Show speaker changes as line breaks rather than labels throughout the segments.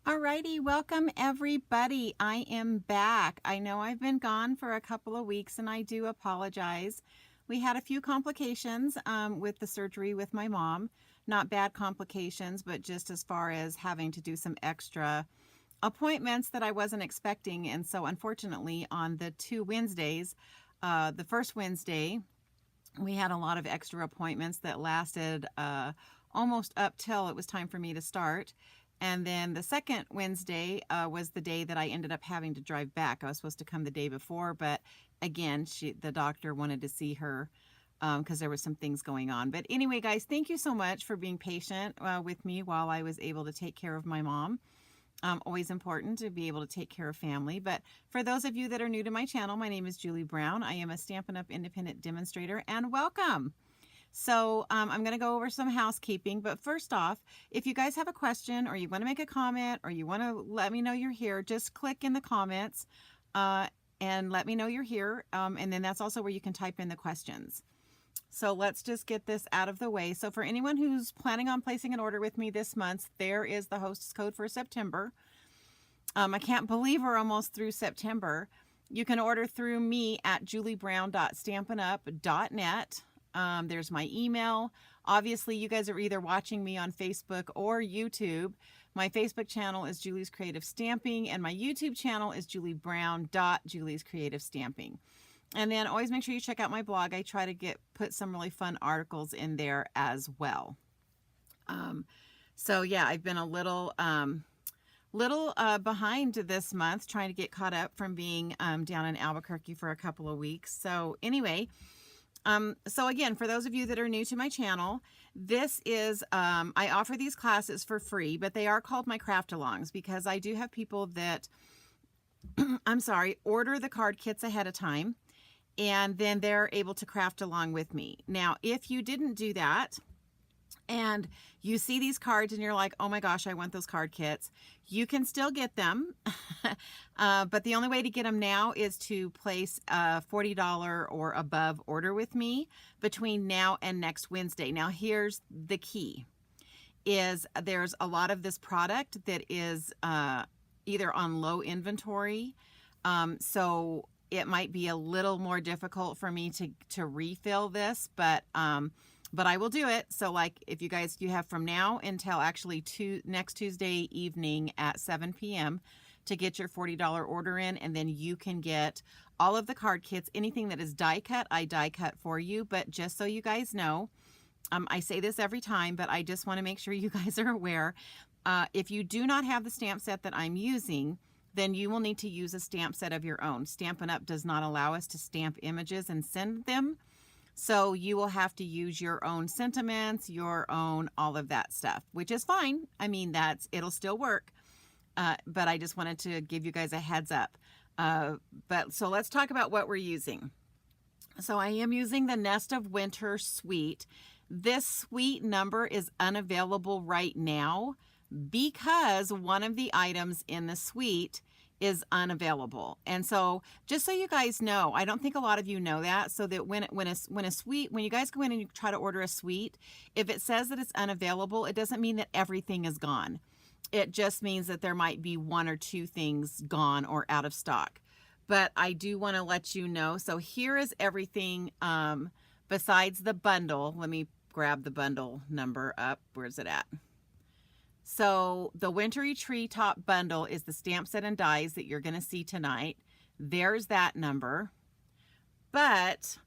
Alrighty, welcome everybody. I am back. I know I've been gone for a couple of weeks and I do apologize. We had a few complications with the surgery with my mom. Not bad complications, but just as far as having to do some extra appointments that I wasn't expecting. And so unfortunately on the two Wednesdays, the first Wednesday, we had a lot of extra appointments that lasted almost up till it was time for me to start. And then the second Wednesday was the day that I ended up having to drive back. I was supposed to come the day before, but again, the doctor wanted to see her because there was some things going on. But anyway, guys, thank you so much for being patient with me while I was able to take care of my mom. Always important to be able to take care of family. But for those of you that are new to my channel, my name is Julie Brown. I am a Stampin' Up! Independent demonstrator, and welcome. So I'm going to go over some housekeeping, but first off, if you guys have a question or you want to make a comment or you want to let me know you're here, just click in the comments and let me know you're here. And then that's also where you can type in the questions. So let's just get this out of the way. So for anyone who's planning on placing an order with me this month, there is the hostess code for September. I can't believe we're almost through September. You can order through me at julieBrown.stampinup.net. There's my email. Obviously, you guys are either watching me on Facebook or YouTube. My Facebook channel is Julie's Creative Stamping, and my YouTube channel is juliebrown.Julie's Creative Stamping. And then always make sure you check out my blog. I try to put some really fun articles in there as well. So yeah, I've been a little behind this month, trying to get caught up from being down in Albuquerque for a couple of weeks. So anyway, so again, for those of you that are new to my channel, this is, I offer these classes for free, but they are called my craft alongs because I do have people that, order the card kits ahead of time, and then they're able to craft along with me. Now, if you didn't do that, and you see these cards and you're like, oh my gosh, I want those card kits, you can still get them. But the only way to get them now is to place a $40 or above order with me between now and next Wednesday. Now, here's the key, is there's a lot of this product that is either on low inventory. So it might be a little more difficult for me to refill this, but I will do it. So like if you have from now until actually next Tuesday evening at 7 p.m. to get your $40 order in, and then you can get all of the card kits. Anything that is die cut, I die cut for you. But just so you guys know, I say this every time, but I just want to make sure you guys are aware. If you do not have the stamp set that I'm using, then you will need to use a stamp set of your own. Stampin' Up! Does not allow us to stamp images and send them. So you will have to use your own sentiments, your own, all of that stuff, which is fine. I mean, it'll still work. But I just wanted to give you guys a heads up. So let's talk about what we're using. So I am using the Nest of Winter Suite. This suite number is unavailable right now because one of the items in the suite is unavailable. And so just so you guys know, I don't think a lot of you know that, so that when you guys go in and you try to order a suite, if it says that it's unavailable, it doesn't mean that everything is gone. It just means that there might be one or two things gone or out of stock. But I do want to let you know. So here is everything besides the bundle. Let me grab the bundle number up. Where's it at? So the Wintry Treetop Bundle is the stamp set and dies that you're going to see tonight. There's that number. But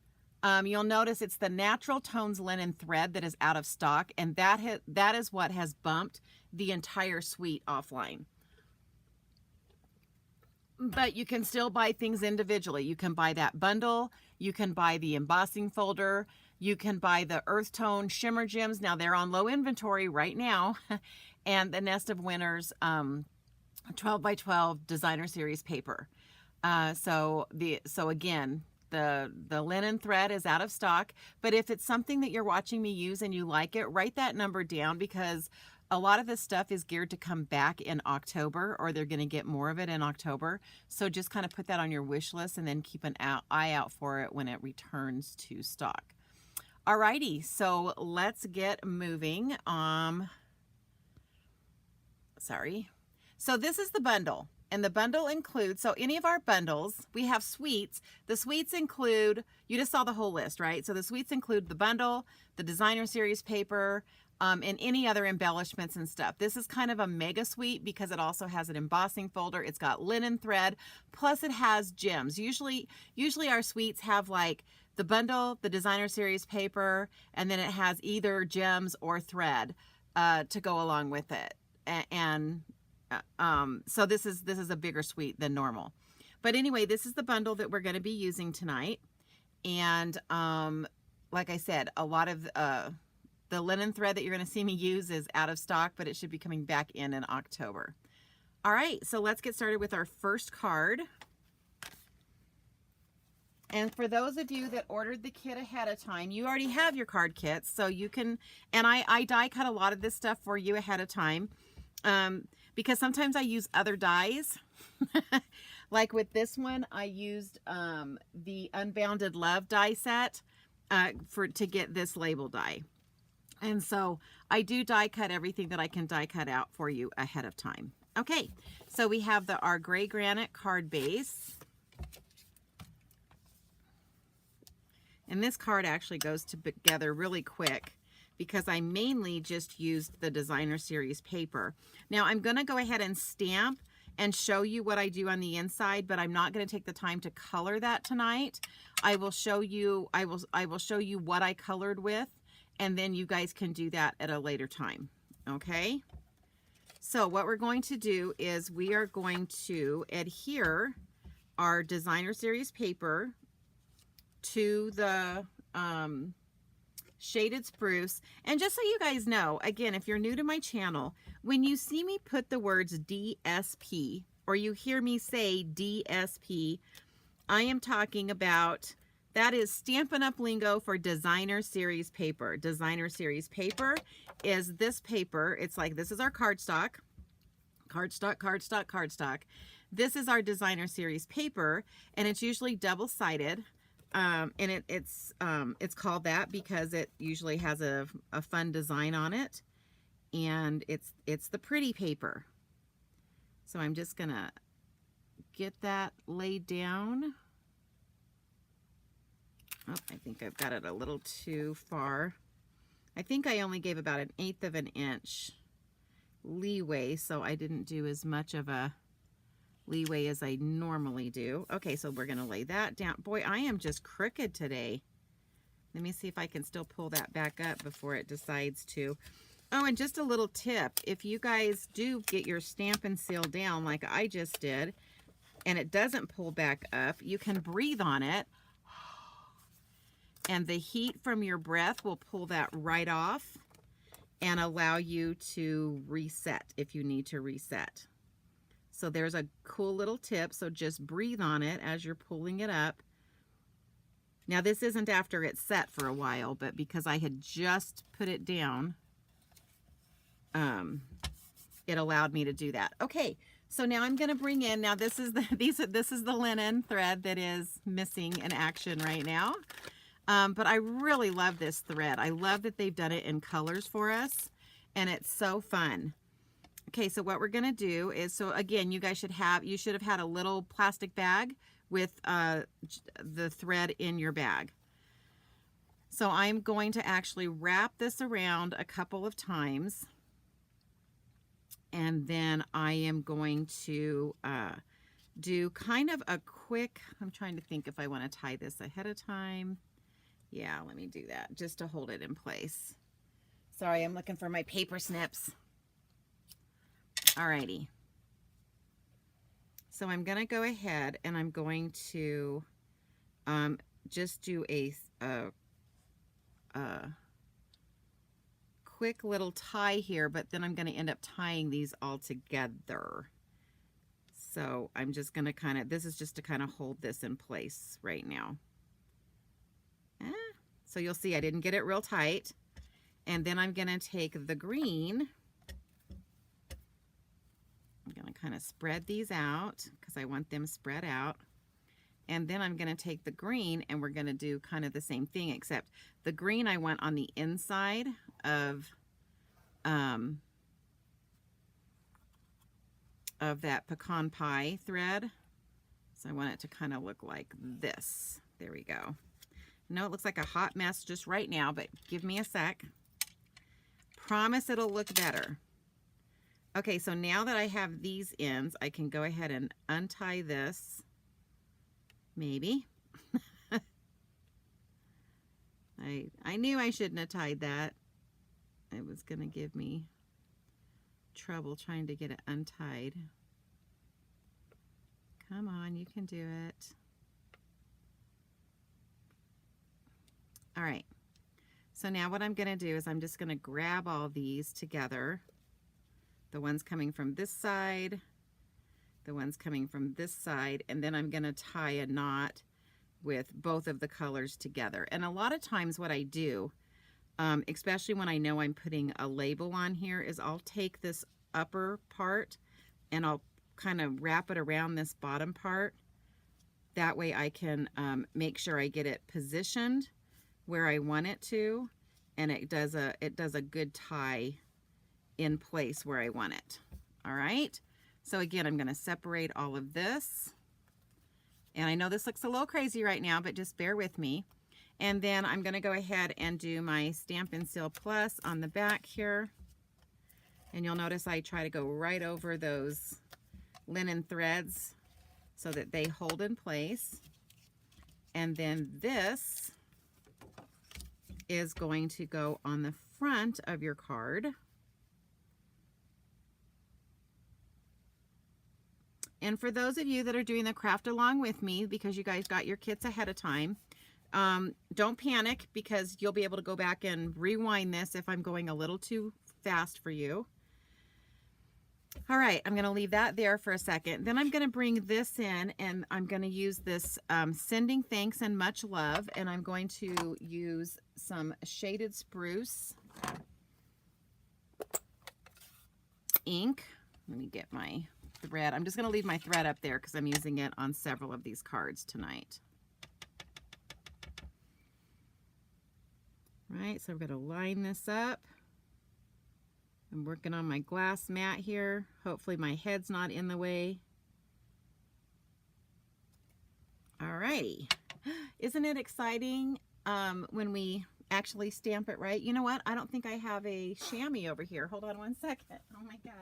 you'll notice it's the Natural Tones linen thread that is out of stock, and that is what has bumped the entire suite offline. But you can still buy things individually. You can buy that bundle. You can buy the embossing folder. You can buy the Earth Tone Shimmer Gems. Now they're on low inventory right now. And the Nest of Winter's 12 by 12 designer series paper. So again, the linen thread is out of stock. But if it's something that you're watching me use and you like it, write that number down, because a lot of this stuff is geared to come back in October, or they're going to get more of it in October. So just kind of put that on your wish list and then keep an eye out for it when it returns to stock. Alrighty, so let's get moving. So this is the bundle. And the bundle includes, so any of our bundles, we have suites. The suites include, you just saw the whole list, right? So the suites include the bundle, the designer series paper, and any other embellishments and stuff. This is kind of a mega suite because it also has an embossing folder. It's got linen thread, plus it has gems. Usually our suites have like the bundle, the designer series paper, and then it has either gems or thread to go along with it. So this is a bigger suite than normal. But anyway, this is the bundle that we're going to be using tonight. And like I said, a lot of the linen thread that you're going to see me use is out of stock, but it should be coming back in October. All right, so let's get started with our first card. And for those of you that ordered the kit ahead of time, you already have your card kits, so you can, and I die cut a lot of this stuff for you ahead of time. Because sometimes I use other dies. Like with this one, I used the Unbounded Love die set to get this label die. And so I do die cut everything that I can die cut out for you ahead of time. Okay, so we have our gray granite card base. And this card actually goes together really quick, because I mainly just used the designer series paper. Now I'm gonna go ahead and stamp and show you what I do on the inside, but I'm not gonna take the time to color that tonight. I will show you, I will show you what I colored with, and then you guys can do that at a later time, okay? So what we're going to do is we are going to adhere our designer series paper to the shaded spruce. And just so you guys know, again, if you're new to my channel, when you see me put the words DSP, or you hear me say DSP, I am talking about, that is Stampin' Up lingo for designer series paper. Designer series paper is this paper. It's like, this is our cardstock. This is our designer series paper, and it's usually double-sided. And it's called that because it usually has a fun design on it, and it's the pretty paper. So I'm just gonna get that laid down. Oh, I think I've got it a little too far. I think I only gave about 1/8 of an inch leeway, so I didn't do as much of a leeway as I normally do. Okay, so we're gonna lay that down. Boy, I am just crooked today. Let me see if I can still pull that back up before it decides to. Oh, and just a little tip. If you guys do get your Stampin' Seal down like I just did, and it doesn't pull back up, you can breathe on it, and the heat from your breath will pull that right off and allow you to reset if you need to reset. So there's a cool little tip. So just breathe on it as you're pulling it up. Now this isn't after it's set for a while, but because I had just put it down, it allowed me to do that. Okay, so now I'm going to bring in, now this is the linen thread that is missing in action right now. But I really love this thread. I love that they've done it in colors for us, and it's so fun. Okay, so what we're gonna do is, so again, you should have had a little plastic bag with the thread in your bag. So I'm going to actually wrap this around a couple of times, and then I am going to do kind of a quick, I'm trying to think if I want to tie this ahead of time. Yeah, let me do that just to hold it in place. Sorry, I'm looking for my paper snips. Alrighty. So I'm going to go ahead and I'm going to just do a quick little tie here, but then I'm going to end up tying these all together. So I'm just going to this is just to kind of hold this in place right now. So you'll see I didn't get it real tight. And then I'm going to take the green. I'm going to kind of spread these out because I want them spread out. And then I'm going to take the green and we're going to do kind of the same thing, except the green I want on the inside of of that pecan pie thread. So I want it to kind of look like this. There we go. I know it looks like a hot mess just right now, but give me a sec. Promise it'll look better. Okay, so now that I have these ends, I can go ahead and untie this. Maybe. I knew I shouldn't have tied that. It was going to give me trouble trying to get it untied. Come on, you can do it. All right. So now what I'm going to do is I'm just going to grab all these together. The ones coming from this side, the ones coming from this side, and then I'm going to tie a knot with both of the colors together. And a lot of times what I do, especially when I know I'm putting a label on here, is I'll take this upper part and I'll kind of wrap it around this bottom part. That way I can make sure I get it positioned where I want it to, and it does a good tie in place where I want it. All right. So again, I'm going to separate all of this. And I know this looks a little crazy right now, but just bear with me. And then I'm going to go ahead and do my Stampin' Seal Plus on the back here. And you'll notice I try to go right over those linen threads so that they hold in place. And then this is going to go on the front of your card. And for those of you that are doing the craft along with me, because you guys got your kits ahead of time, don't panic, because you'll be able to go back and rewind this if I'm going a little too fast for you. All right, I'm going to leave that there for a second. Then I'm going to bring this in, and I'm going to use this Sending Thanks and Much Love, and I'm going to use some Shaded Spruce ink. Let me get my thread. I'm just going to leave my thread up there because I'm using it on several of these cards tonight. Right, so I'm going to line this up. I'm working on my glass mat here. Hopefully my head's not in the way. Alrighty. Isn't it exciting when we actually stamp it right? You know what? I don't think I have a chamois over here. Hold on one second. Oh my gosh.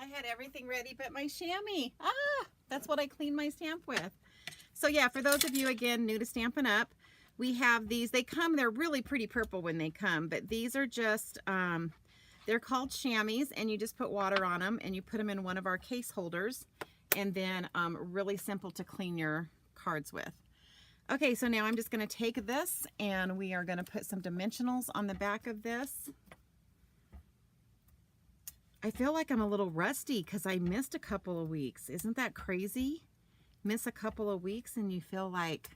I had everything ready but my chamois. That's what I cleaned my stamp with. So yeah, for those of you, again, new to Stampin' Up, we have these. They're really pretty purple when they come, but these are just, they're called chamois, and you just put water on them and you put them in one of our case holders, and then really simple to clean your cards with. Okay, so now I'm just going to take this and we are going to put some dimensionals on the back of this. I feel like I'm a little rusty because I missed a couple of weeks. Isn't that crazy? Miss a couple of weeks and you feel like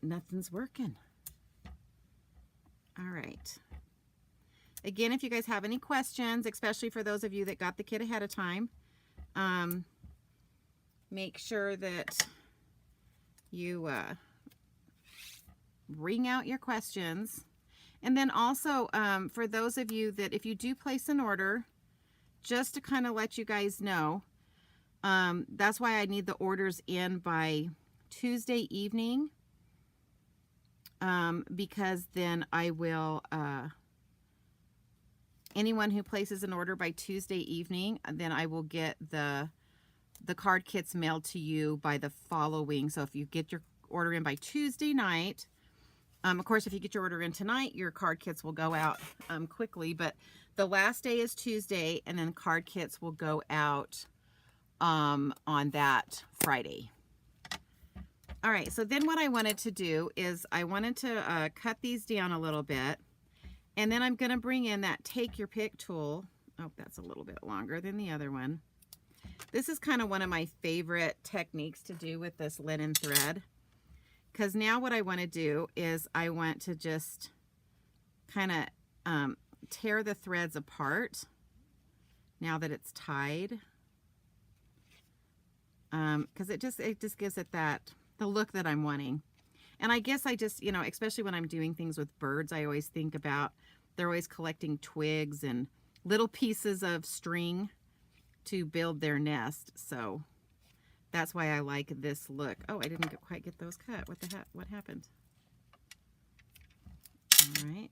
nothing's working. All right. Again, if you guys have any questions, especially for those of you that got the kit ahead of time, make sure that you ring out your questions. And then also, for those of you that, if you do place an order, just to kind of let you guys know, that's why I need the orders in by Tuesday evening, because then I will, anyone who places an order by Tuesday evening, then I will get the card kits mailed to you by the following. So if you get your order in by Tuesday night, of course, if you get your order in tonight, your card kits will go out quickly, but the last day is Tuesday, and then card kits will go out on that Friday. All right, so then what I wanted to do is I wanted to cut these down a little bit, and then I'm going to bring in that Take Your Pick tool. Oh, that's a little bit longer than the other one. This is kind of one of my favorite techniques to do with this linen thread. Because now what I want to do is I want to just kind of tear the threads apart now that it's tied. Because it just gives it the look that I'm wanting. And I guess I just, especially when I'm doing things with birds, I always think about, they're always collecting twigs and little pieces of string to build their nest. So that's why I like this look. Oh, I didn't quite get those cut. What the heck? What happened? All right.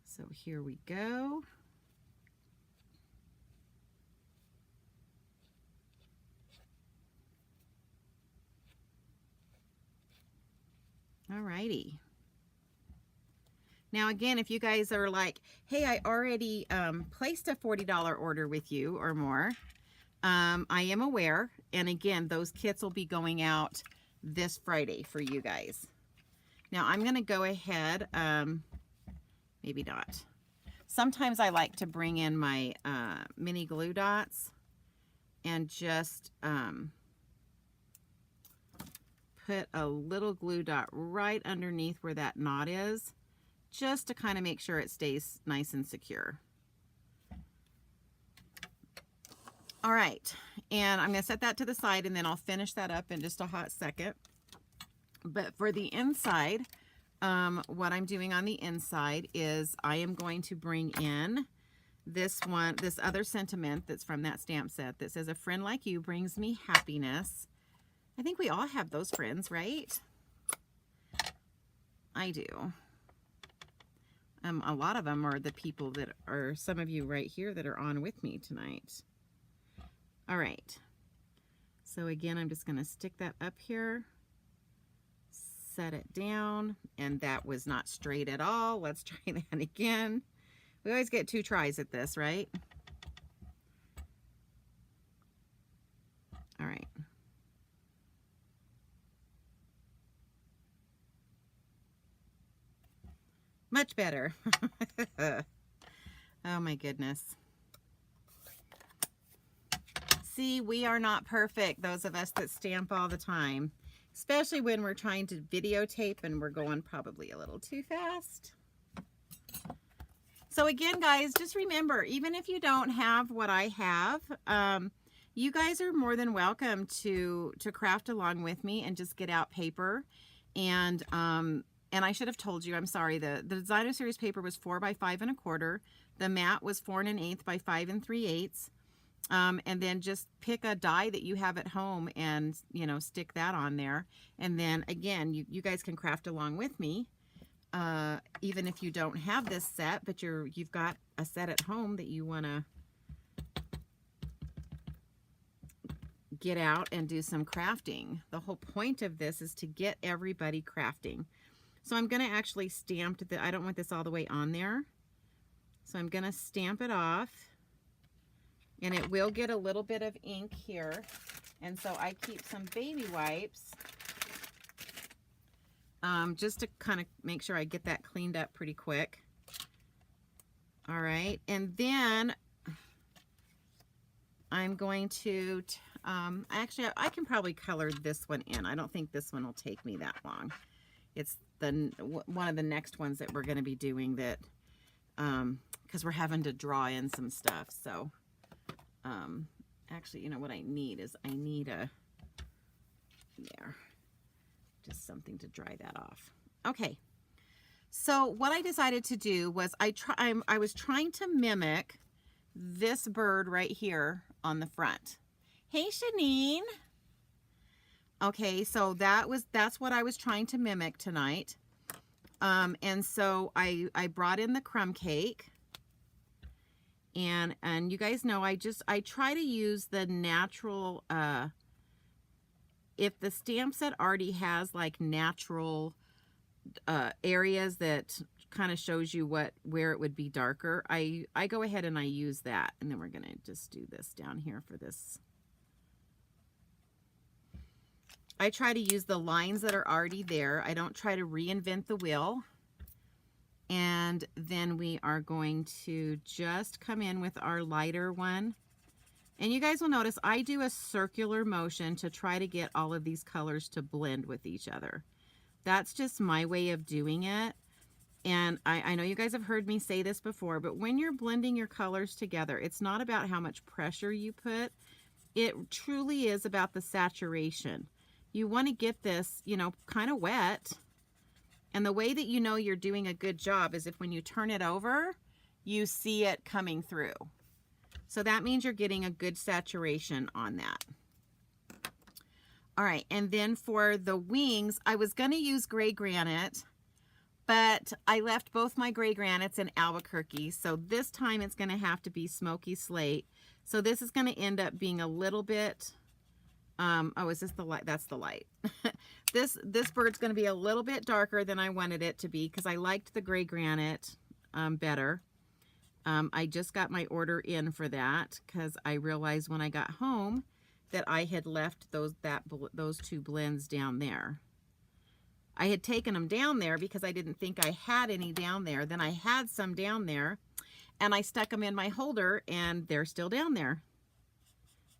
So here we go. Alrighty. Now again, if you guys are like, hey, I already placed a $40 order with you or more, I am aware. And again, those kits will be going out this Friday for you guys. Now I'm going to go ahead, maybe not. Sometimes I like to bring in my mini glue dots and just put a little glue dot right underneath where that knot is, just to kind of make sure it stays nice and secure. All right, and I'm going to set that to the side, and then I'll finish that up in just a hot second. But for the inside, what I'm doing on the inside is I am going to bring in this other sentiment that's from that stamp set that says, "A friend like you brings me happiness." I think we all have those friends, right? I do. A lot of them are the people that are, some of you right here that are on with me tonight. All right. So again, I'm just going to stick that up here, set it down, and that was not straight at all. Let's try that again. We always get 2 tries at this, right? All right. Much better. Oh my goodness. See, we are not perfect, those of us that stamp all the time, especially when we're trying to videotape and we're going probably a little too fast. So again, guys, just remember, even if you don't have what I have, you guys are more than welcome to craft along with me and just get out paper. And I should have told you, I'm sorry, the Designer Series paper was 4 by 5 1/4. The mat was 4 1/8 by 5 3/8. And then just pick a die that you have at home and, stick that on there. And then again, you guys can craft along with me. Even if you don't have this set, but you've got a set at home that you want to get out and do some crafting. The whole point of this is to get everybody crafting. So I'm going to actually stamp I don't want this all the way on there. So I'm going to stamp it off. And it will get a little bit of ink here. And so I keep some baby wipes just to kind of make sure I get that cleaned up pretty quick. All right. And then I'm going to, actually, I can probably color this one in. I don't think this one will take me that long. It's one of the next ones that we're going to be doing that, because we're having to draw in some stuff. So, actually, what I need is just something to dry that off. Okay. So what I decided to do was I was trying to mimic this bird right here on the front. Hey, Shanine. Okay, so that's what I was trying to mimic tonight. And so I brought in the crumb cake. And you guys know I try to use the natural, if the stamp set already has like natural areas that kind of shows you where it would be darker, I go ahead and I use that. And then we're going to just do this down here for this. I try to use the lines that are already there. I don't try to reinvent the wheel. And then we are going to just come in with our lighter one. And you guys will notice I do a circular motion to try to get all of these colors to blend with each other. That's just my way of doing it. And I know you guys have heard me say this before, but when you're blending your colors together, it's not about how much pressure you put. It truly is about the saturation. You want to get this, you know, kind of wet. And the way that you know you're doing a good job is if when you turn it over, you see it coming through. So that means you're getting a good saturation on that. All right, and then for the wings, I was going to use gray granite, but I left both my gray granites in Albuquerque. So this time it's going to have to be smoky slate. So this is going to end up being a little bit, oh, is this the light? That's the light. This bird's going to be a little bit darker than I wanted it to be because I liked the gray granite better. I just got my order in for that because I realized when I got home that I had left those two blends down there. I had taken them down there because I didn't think I had any down there. Then I had some down there and I stuck them in my holder and they're still down there.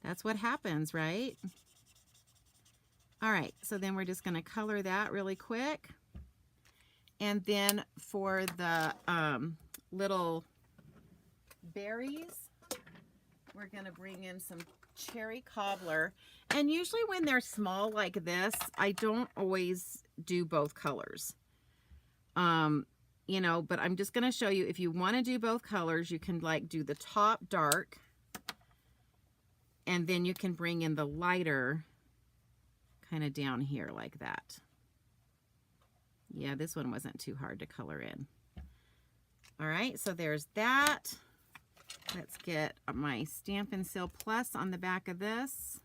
That's what happens, right? All right, so then we're just going to color that really quick. And then for the little berries, we're going to bring in some cherry cobbler. And usually when they're small like this, I don't always do both colors. You know, but I'm just going to show you if you want to do both colors, you can like do the top dark and then you can bring in the lighter kind of down here like that. Yeah, this one wasn't too hard to color in. All right, so there's that. Let's get my Stampin' Seal Plus on the back of this.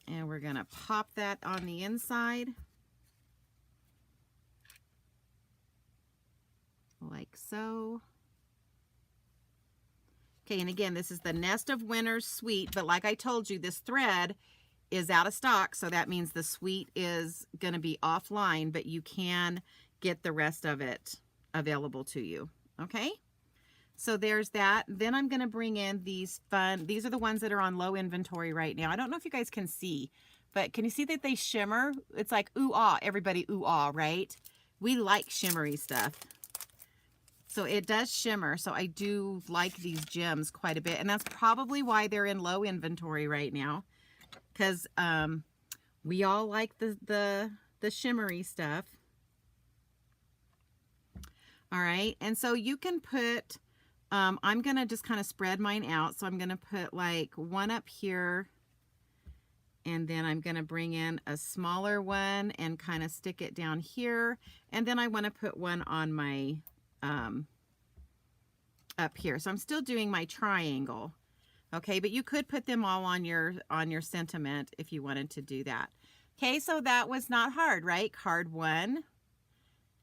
And we're gonna pop that on the inside. Like so. Okay, and again, this is the Nest of Winters Suite, but like I told you, this thread is out of stock, so that means the suite is gonna be offline, but you can get the rest of it available to you, okay? So there's that. Then I'm gonna bring in these these are the ones that are on low inventory right now. I don't know if you guys can see, but can you see that they shimmer? It's like ooh-ah, everybody ooh-ah, right? We like shimmery stuff. So it does shimmer, so I do like these gems quite a bit, and that's probably why they're in low inventory right now, because we all like the shimmery stuff. All right, and so you can put, I'm gonna just kind of spread mine out, so I'm gonna put like one up here, and then I'm gonna bring in a smaller one and kind of stick it down here, and then I want to put one on my up here. So I'm still doing my triangle, okay, but you could put them all on your sentiment if you wanted to do that. Okay, so that was not hard, right? Card one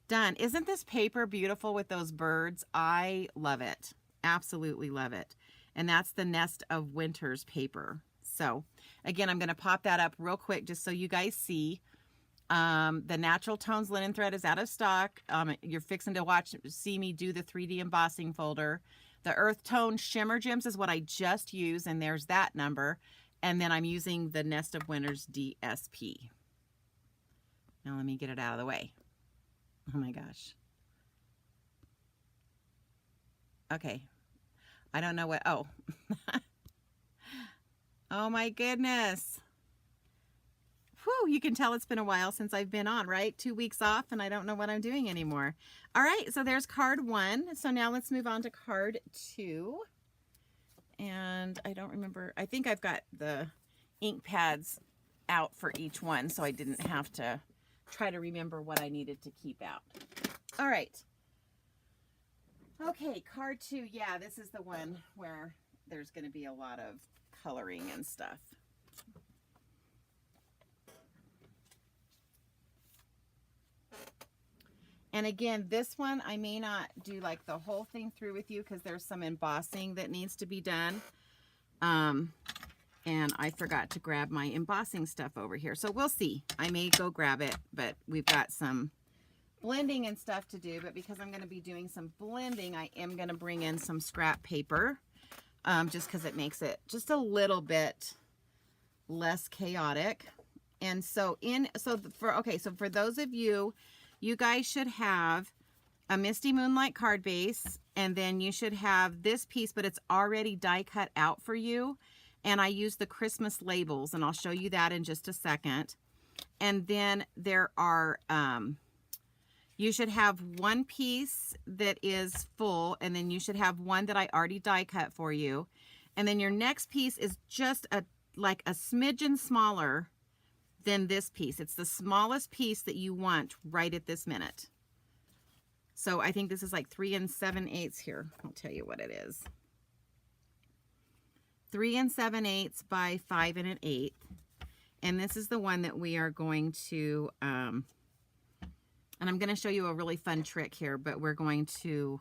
done. Isn't this paper beautiful with those birds? I love it, absolutely love it. And that's the Nest of Winters paper. So again, I'm going to pop that up real quick just so you guys see. The Natural Tones linen thread is out of stock. You're fixing to see me do the 3D embossing folder. The Earth Tone Shimmer Gems is what I just used, and there's that number. And then I'm using the Nest of Winters DSP. Now let me get it out of the way. Oh my gosh. Okay. I don't know what, oh. Oh my goodness. Whew, you can tell it's been a while since I've been on, right? 2 weeks off and I don't know what I'm doing anymore. All right, so there's card one. So now let's move on to card two. And I don't remember, I think I've got the ink pads out for each one, so I didn't have to try to remember what I needed to keep out. All right. Okay, card two. Yeah, this is the one where there's going to be a lot of coloring and stuff. And again, this one, I may not do like the whole thing through with you because there's some embossing that needs to be done. And I forgot to grab my embossing stuff over here. So we'll see. I may go grab it, but we've got some blending and stuff to do. But because I'm going to be doing some blending, I am going to bring in some scrap paper just because it makes it just a little bit less chaotic. And so for those of you, you guys should have a Misty Moonlight card base, and then you should have this piece, but it's already die cut out for you. And I use the Christmas labels, and I'll show you that in just a second. And then there are, you should have one piece that is full, and then you should have one that I already die cut for you. And then your next piece is just like a smidgen smaller than this piece. It's the smallest piece that you want right at this minute. So I think this is like 3 7/8 here. I'll tell you what it is. 3 7/8 by 5 1/8. And this is the one that we are going to, and I'm going to show you a really fun trick here, but we're going to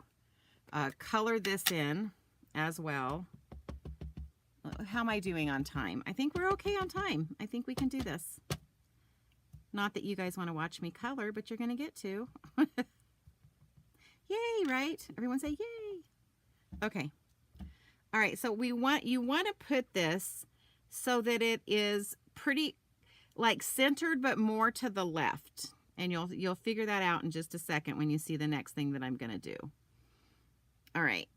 color this in as well. How am I doing on time? I think we're okay on time. I think we can do this. Not that you guys want to watch me color, but you're going to get to. Yay, right? Everyone say yay. Okay. All right, so you want to put this so that it is pretty like centered but more to the left. And you'll figure that out in just a second when you see the next thing that I'm going to do. All right.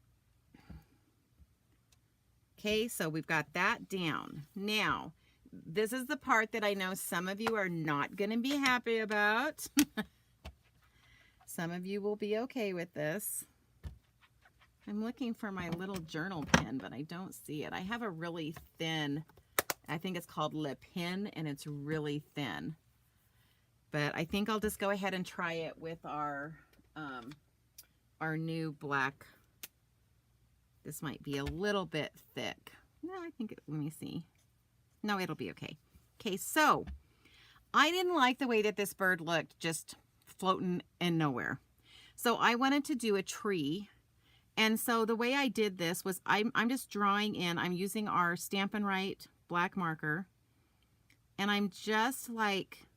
Okay, so we've got that down. Now, this is the part that I know some of you are not going to be happy about. Some of you will be okay with this. I'm looking for my little journal pen, but I don't see it. I have a really thin, I think it's called Le Pen, and it's really thin. But I think I'll just go ahead and try it with our new black. This might be a little bit thick. No, I think, let me see. No, it'll be okay. Okay, so I didn't like the way that this bird looked just floating in nowhere. So I wanted to do a tree. And so the way I did this was I'm just drawing in, I'm using our Stampin' Up black marker. And I'm just like,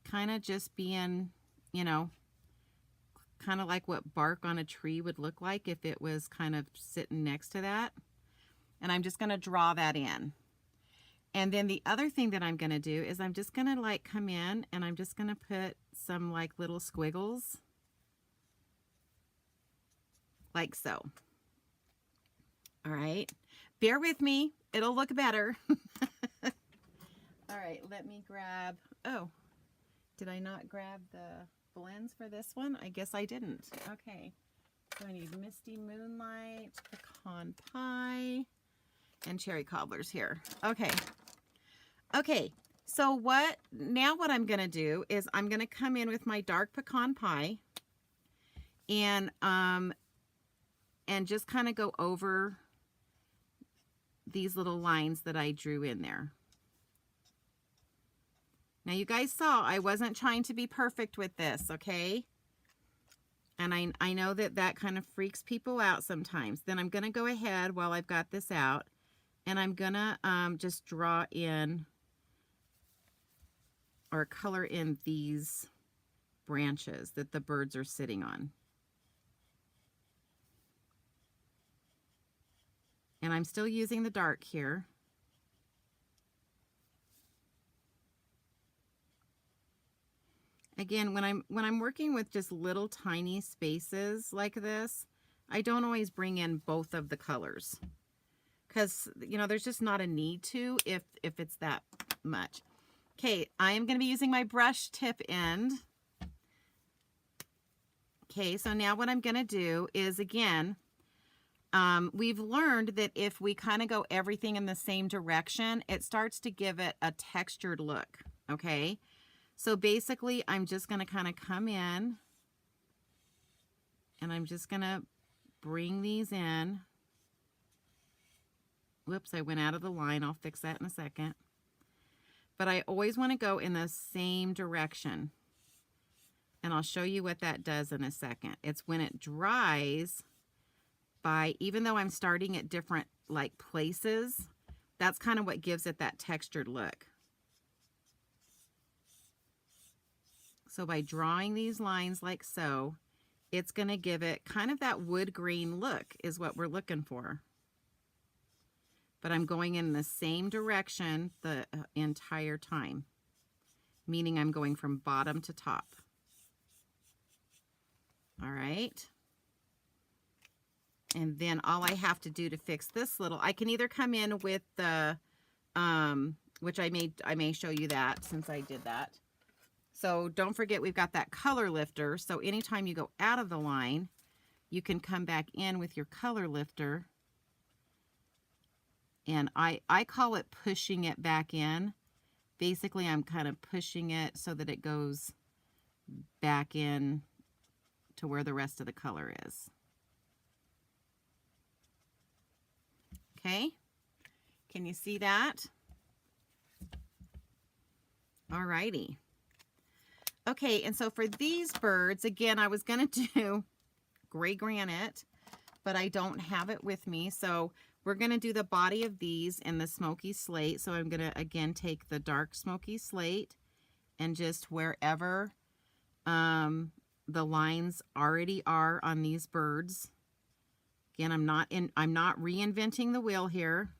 kind of just being, you know, kind of like what bark on a tree would look like if it was kind of sitting next to that. And I'm just going to draw that in. And then the other thing that I'm going to do is I'm just going to like come in and I'm just going to put some like little squiggles. Like so. All right. Bear with me. It'll look better. All right. Let me grab, oh, did I not grab the blends for this one? I guess I didn't. Okay. So I need Misty Moonlight, Pecan Pie, and Cherry Cobblers here. Okay. Okay. So what I'm going to do is I'm going to come in with my dark Pecan Pie and just kind of go over these little lines that I drew in there. Now you guys saw I wasn't trying to be perfect with this, okay? And I know that kind of freaks people out sometimes. Then I'm going to go ahead while I've got this out, and I'm going to just draw in or color in these branches that the birds are sitting on. And I'm still using the dark here. Again, when I'm working with just little tiny spaces like this, I don't always bring in both of the colors because, you know, there's just not a need to if it's that much. Okay, I am going to be using my brush tip end. Okay, so now what I'm going to do is, again, we've learned that if we kind of go everything in the same direction, it starts to give it a textured look, okay? So basically, I'm just going to kind of come in, and I'm just going to bring these in. Whoops, I went out of the line. I'll fix that in a second. But I always want to go in the same direction. And I'll show you what that does in a second. It's when it dries, even though I'm starting at different like places, that's kind of what gives it that textured look. So by drawing these lines like so, it's going to give it kind of that wood green look is what we're looking for. but I'm going in the same direction the entire time, meaning I'm going from bottom to top. All right. And then all I have to do to fix this little, I can either come in with the, which I may show you that since I did that. So don't forget we've got that color lifter. So anytime you go out of the line, you can come back in with your color lifter. And I call it pushing it back in. Basically, I'm kind of pushing it so that it goes back in to where the rest of the color is. Okay, can you see that? All righty. Okay, and so for these birds, again, I was gonna do gray granite, but I don't have it with me. So we're gonna do the body of these in the smoky slate. So I'm gonna, again, take the dark smoky slate and just wherever the lines already are on these birds. Again, I'm not reinventing the wheel here.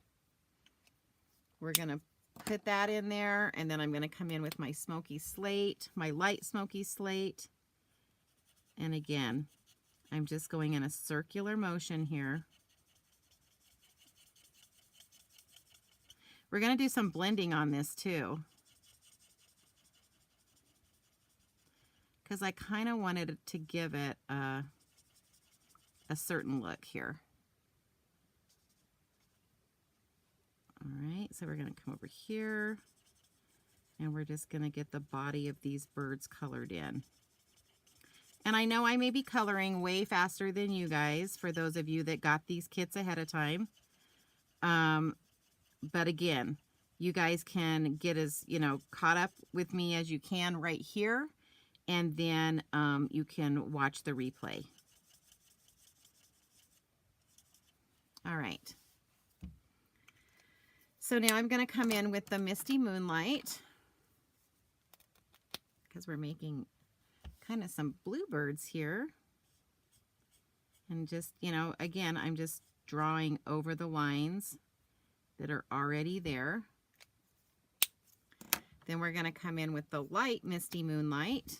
We're gonna put that in there, and then I'm gonna come in with my smoky slate, my light smoky slate. And again, I'm just going in a circular motion here. We're gonna do some blending on this too, because I kind of wanted to give it a certain look here. All right, so we're going to come over here and we're just going to get the body of these birds colored in. And I know I may be coloring way faster than you guys for those of you that got these kits ahead of time. But again, you guys can get as, caught up with me as you can right here, and then you can watch the replay. All right. So now I'm going to come in with the Misty Moonlight, because we're making kind of some bluebirds here. And just, again, I'm just drawing over the lines that are already there. Then we're going to come in with the light Misty Moonlight.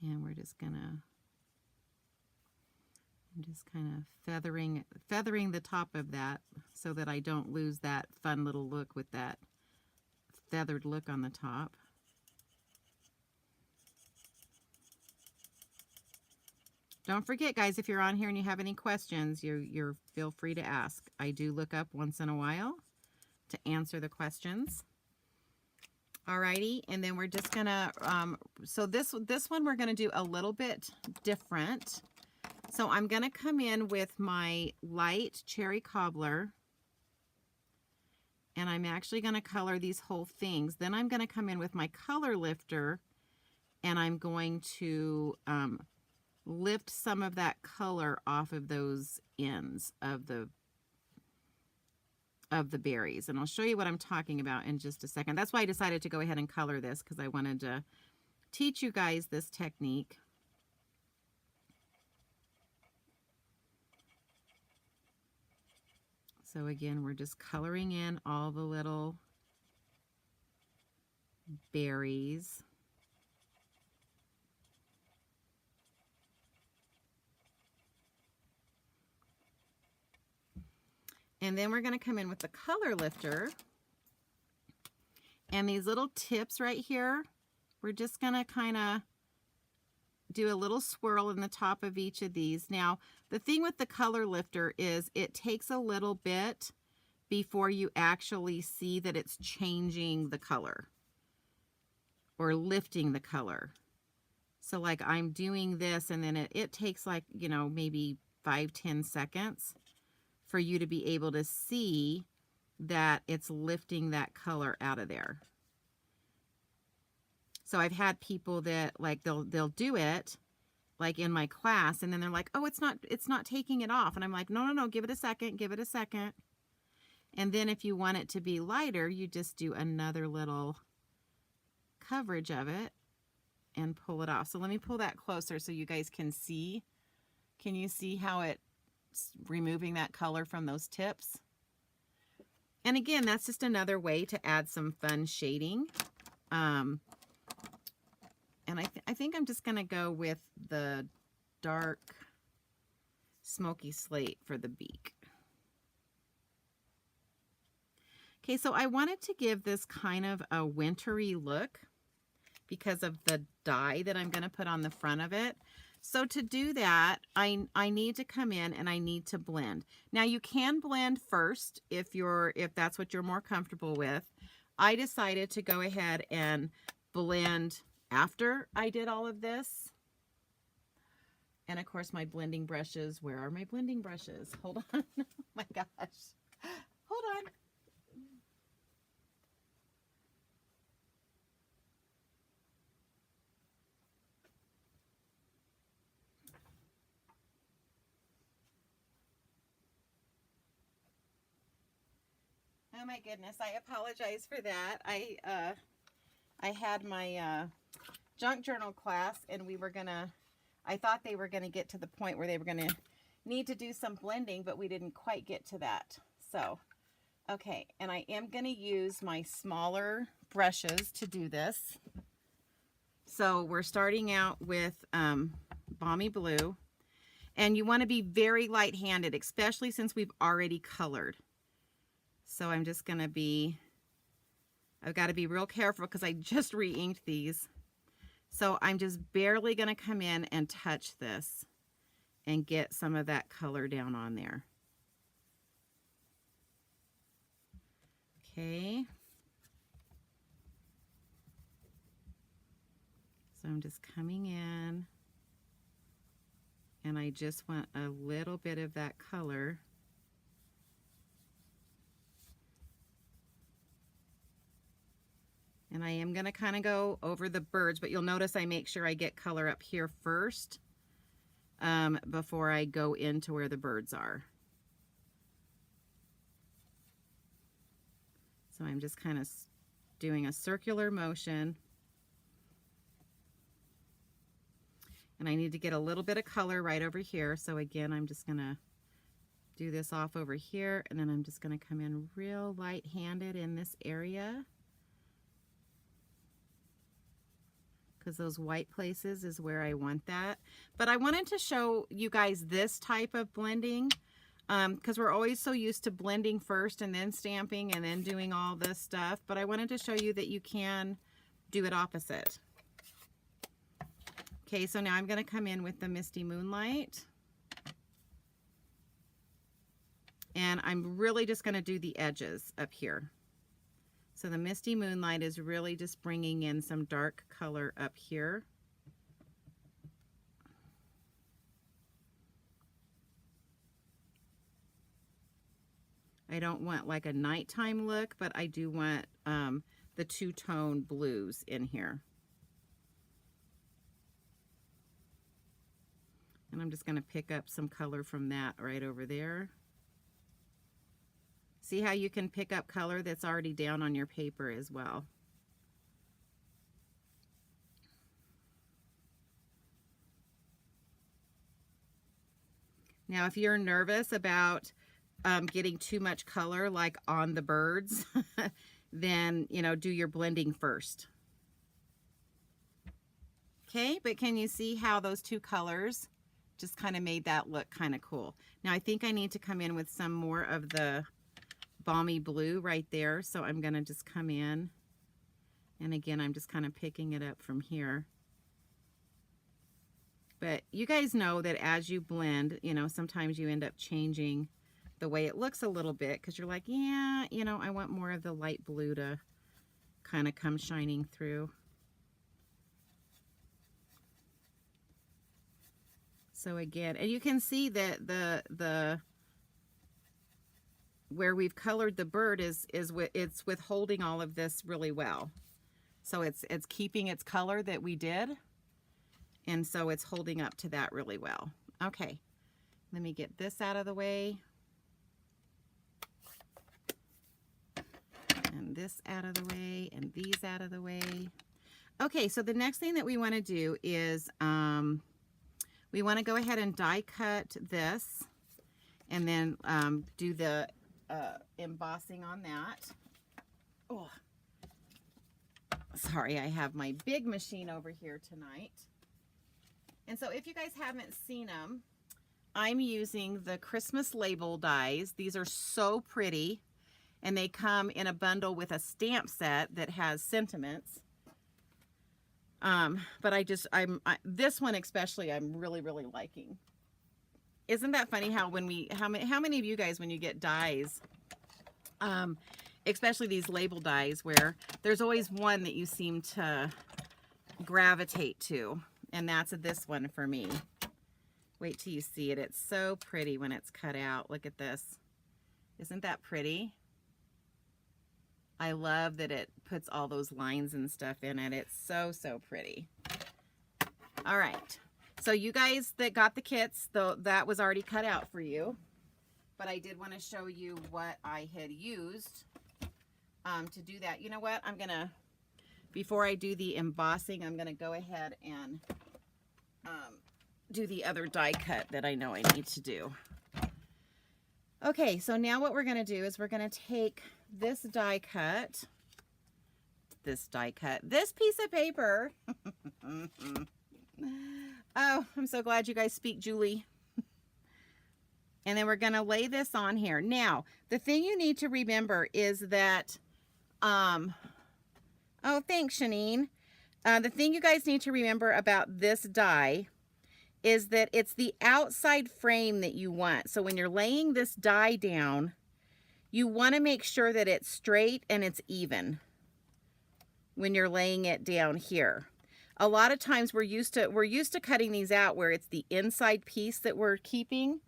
And we're just gonna, I'm just kind of feathering the top of that so that I don't lose that fun little look with that feathered look on the top. Don't forget, guys, if you're on here and you have any questions, you're feel free to ask. I do look up once in a while to answer the questions. Alrighty, and then we're just gonna, so this one we're gonna do a little bit different. So I'm gonna come in with my light cherry cobbler, and I'm actually gonna color these whole things. Then I'm gonna come in with my color lifter, and I'm going to lift some of that color off of those ends of the berries, and I'll show you what I'm talking about in just a second. That's why I decided to go ahead and color this, because I wanted to teach you guys this technique. So again, we're just coloring in all the little berries. And then we're going to come in with the color lifter. And these little tips right here, we're just going to kind of do a little swirl in the top of each of these. Now, the thing with the color lifter is it takes a little bit before you actually see that it's changing the color or lifting the color. So like I'm doing this, and then it takes like, maybe 5-10 seconds for you to be able to see that it's lifting that color out of there. So I've had people that like they'll do it like in my class, and then they're like, oh, it's not taking it off. And I'm like, no, give it a second, give it a second. And then if you want it to be lighter, you just do another little coverage of it and pull it off. So let me pull that closer so you guys can see. Can you see how it's removing that color from those tips? And again, that's just another way to add some fun shading. And I think I'm just going to go with the dark smoky slate for the beak. Okay, so I wanted to give this kind of a wintry look because of the dye that I'm going to put on the front of it. So to do that, I need to come in and I need to blend. Now you can blend first if that's what you're more comfortable with. I decided to go ahead and blend after I did all of this. And of course my blending brushes, where are my blending brushes? Hold on. Oh my gosh. Hold on. Oh my goodness, I apologize for that. I had my junk journal class and I thought they were gonna get to the point where they were gonna need to do some blending, but we didn't quite get to that. So, okay, and I am gonna use my smaller brushes to do this. So we're starting out with Balmy Blue, and you wanna be very light-handed, especially since we've already colored. So I'm just going to I've got to be real careful because I just re-inked these. So I'm just barely going to come in and touch this and get some of that color down on there. Okay. So I'm just coming in and I just want a little bit of that color. And I am going to kind of go over the birds, but you'll notice I make sure I get color up here first before I go into where the birds are. So I'm just kind of doing a circular motion. And I need to get a little bit of color right over here. So again, I'm just going to do this off over here, and then I'm just going to come in real light-handed in this area, because those white places is where I want that. But I wanted to show you guys this type of blending because we're always so used to blending first and then stamping and then doing all this stuff. But I wanted to show you that you can do it opposite. Okay, so now I'm going to come in with the Misty Moonlight. And I'm really just going to do the edges up here. So the Misty Moonlight is really just bringing in some dark color up here. I don't want like a nighttime look, but I do want the two-tone blues in here. And I'm just going to pick up some color from that right over there. See how you can pick up color that's already down on your paper as well. Now, if you're nervous about getting too much color like on the birds, then, you know, do your blending first. Okay, but can you see how those two colors just kind of made that look kind of cool? Now, I think I need to come in with some more of the Balmy Blue right there. So I'm going to just come in. And again, I'm just kind of picking it up from here. But you guys know that as you blend, you know, sometimes you end up changing the way it looks a little bit because you're like, yeah, you know, I want more of the light blue to kind of come shining through. So again, and you can see that the where we've colored the bird it's withholding all of this really well. So it's keeping its color that we did, and so it's holding up to that really well. Okay, let me get this out of the way, and this out of the way, and these out of the way. Okay, so the next thing that we want to do is we want to go ahead and die cut this, and then do the embossing on that. Oh, sorry, I have my big machine over here tonight. And so if you guys haven't seen them, I'm using the Christmas label dies. These are so pretty, and they come in a bundle with a stamp set that has sentiments. But this one especially, I'm really, really liking. Isn't that funny how how many of you guys, when you get dies, especially these label dies, where there's always one that you seem to gravitate to, and that's this one for me. Wait till you see it. It's so pretty when it's cut out. Look at this. Isn't that pretty? I love that it puts all those lines and stuff in it. It's so, so pretty. All right. So you guys that got the kits, though, that was already cut out for you. But I did want to show you what I had used to do that. You know what? I'm going to, before I do the embossing, I'm going to go ahead and do the other die cut that I know I need to do. Okay, so now what we're going to do is we're going to take this die cut, this piece of paper. Oh, I'm so glad you guys speak Julie. And then we're going to lay this on here. Now, the thing you need to remember is that, oh, thanks, Shanine. The thing you guys need to remember about this die is that it's the outside frame that you want. So when you're laying this die down, you want to make sure that it's straight and it's even when you're laying it down here. A lot of times we're used to cutting these out where it's the inside piece that we're keeping.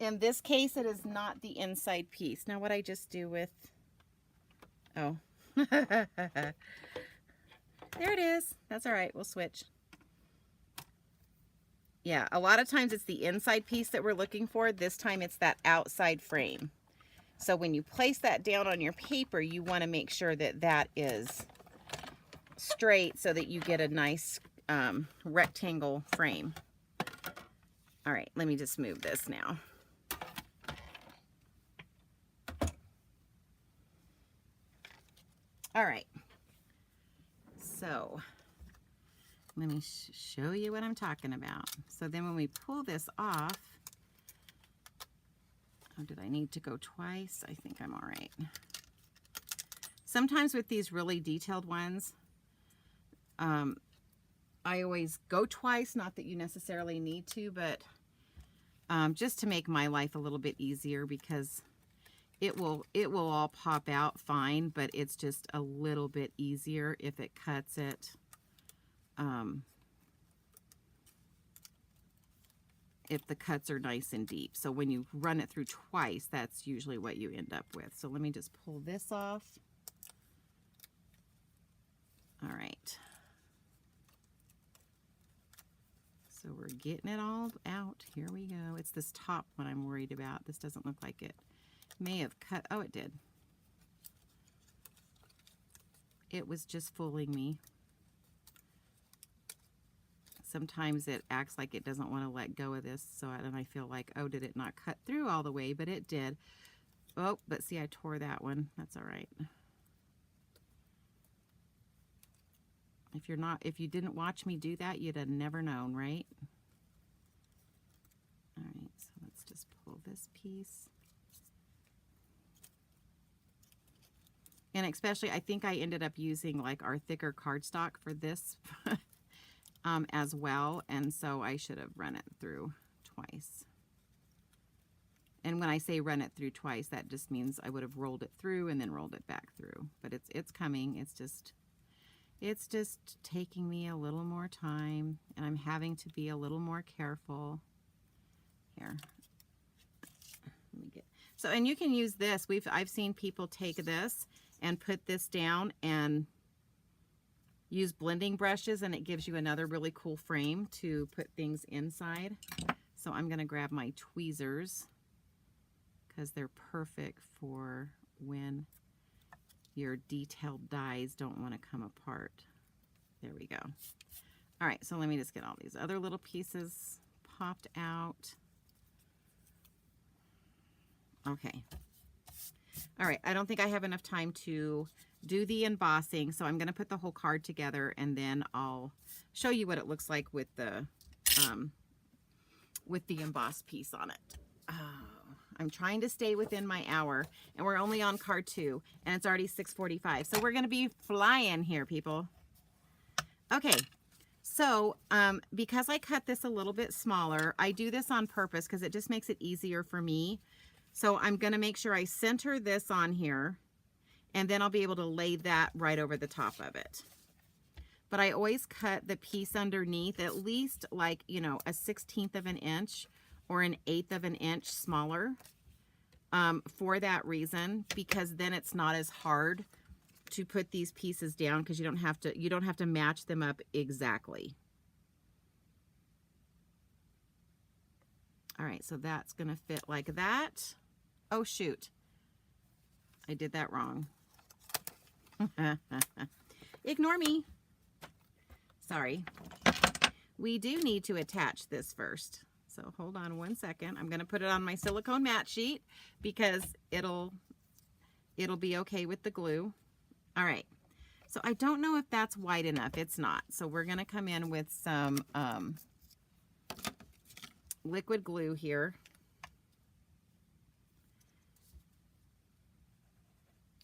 In this case, it is not the inside piece. Now what I just do with, oh, there it is. That's all right. We'll switch. Yeah, a lot of times it's the inside piece that we're looking for. This time it's that outside frame. So when you place that down on your paper, you want to make sure that that is straight so that you get a nice rectangle frame. All right, let me just move this now. All right, so let me show you what I'm talking about. So then when we pull this off, oh, did I need to go twice? I think I'm all right. Sometimes with these really detailed ones, I always go twice, not that you necessarily need to, but just to make my life a little bit easier, because it will all pop out fine, but it's just a little bit easier if it cuts it. If the cuts are nice and deep. So when you run it through twice, that's usually what you end up with. So let me just pull this off. All right. So we're getting it all out. Here we go. It's this top one I'm worried about. This doesn't look like it may have cut. Oh, it did. It was just fooling me. Sometimes it acts like it doesn't want to let go of this, so and I feel like, oh, did it not cut through all the way? But it did. Oh, but see, I tore that one. That's all right. If you didn't watch me do that, you'd have never known, right? All right, so let's just pull this piece. And especially, I think I ended up using like our thicker cardstock for this as well, and so I should have run it through twice. And when I say run it through twice, that just means I would have rolled it through and then rolled it back through. But it's coming. It's just taking me a little more time, and I'm having to be a little more careful. Here, let me get. So, and you can use this. I've seen people take this and put this down and use blending brushes, and it gives you another really cool frame to put things inside. So I'm going to grab my tweezers because they're perfect for when your detailed dies don't want to come apart. There we go. All right, so let me just get all these other little pieces popped out. Okay. All right, I don't think I have enough time to do the embossing, so I'm going to put the whole card together, and then I'll show you what it looks like with the embossed piece on it. Oh, I'm trying to stay within my hour, and we're only on card 2, and it's already 6:45, so we're going to be flying here, people. Okay. So, because I cut this a little bit smaller, I do this on purpose because it just makes it easier for me. So I'm going to make sure I center this on here, and then I'll be able to lay that right over the top of it. But I always cut the piece underneath at least like, you know, a 1/16 of an inch or an 1/8 of an inch smaller for that reason, because then it's not as hard to put these pieces down because you don't have to match them up exactly. All right, so that's going to fit like that. Oh, shoot. I did that wrong. Ignore me. Sorry. We do need to attach this first. So hold on one second. I'm going to put it on my silicone matte sheet because it'll be okay with the glue. All right. So I don't know if that's wide enough. It's not. So we're going to come in with some liquid glue here.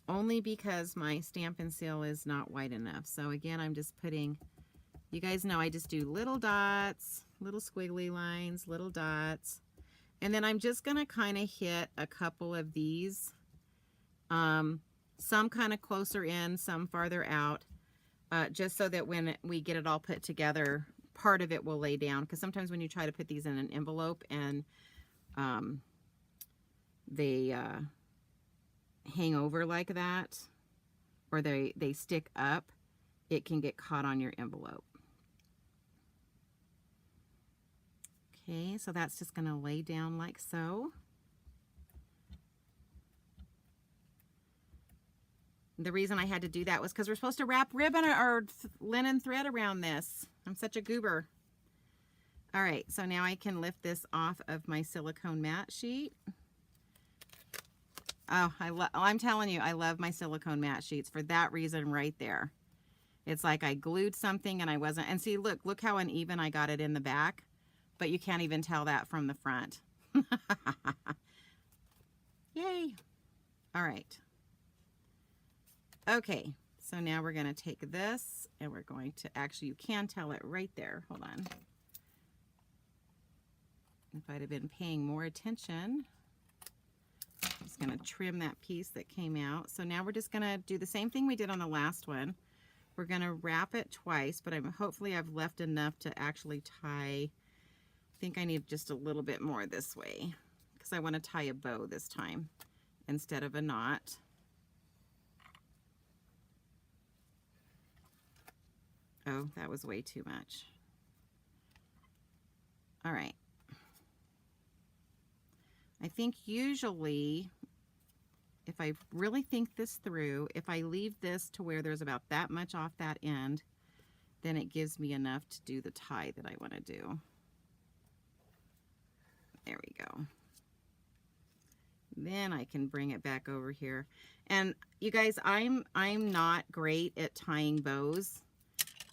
Only because my Stampin' Seal is not wide enough. So again, I'm just putting, you guys know I just do little dots, little squiggly lines, little dots. And then I'm just going to kind of hit a couple of these. Some kind of closer in, some farther out. Just so that when we get it all put together, part of it will lay down. Because sometimes when you try to put these in an envelope and they hang over like that, or they stick up, it can get caught on your envelope. Okay, so that's just going to lay down like so. The reason I had to do that was because we're supposed to wrap ribbon or linen thread around this. I'm such a goober. All right, so now I can lift this off of my silicone matte sheet. Oh, I'm telling you, I love my silicone matte sheets for that reason right there. It's like I glued something and I wasn't, and see, look how uneven I got it in the back, but you can't even tell that from the front. Yay. All right. Okay, so now we're going to take this and we're going to, actually you can tell it right there. Hold on. If I'd have been paying more attention, I'm just going to trim that piece that came out. So now we're just going to do the same thing we did on the last one. We're going to wrap it twice, but hopefully I've left enough to actually tie. I think I need just a little bit more this way because I want to tie a bow this time instead of a knot. Oh, that was way too much. All right. I think usually, if I really think this through, if I leave this to where there's about that much off that end, then it gives me enough to do the tie that I want to do. There we go. Then I can bring it back over here. And you guys, I'm not great at tying bows.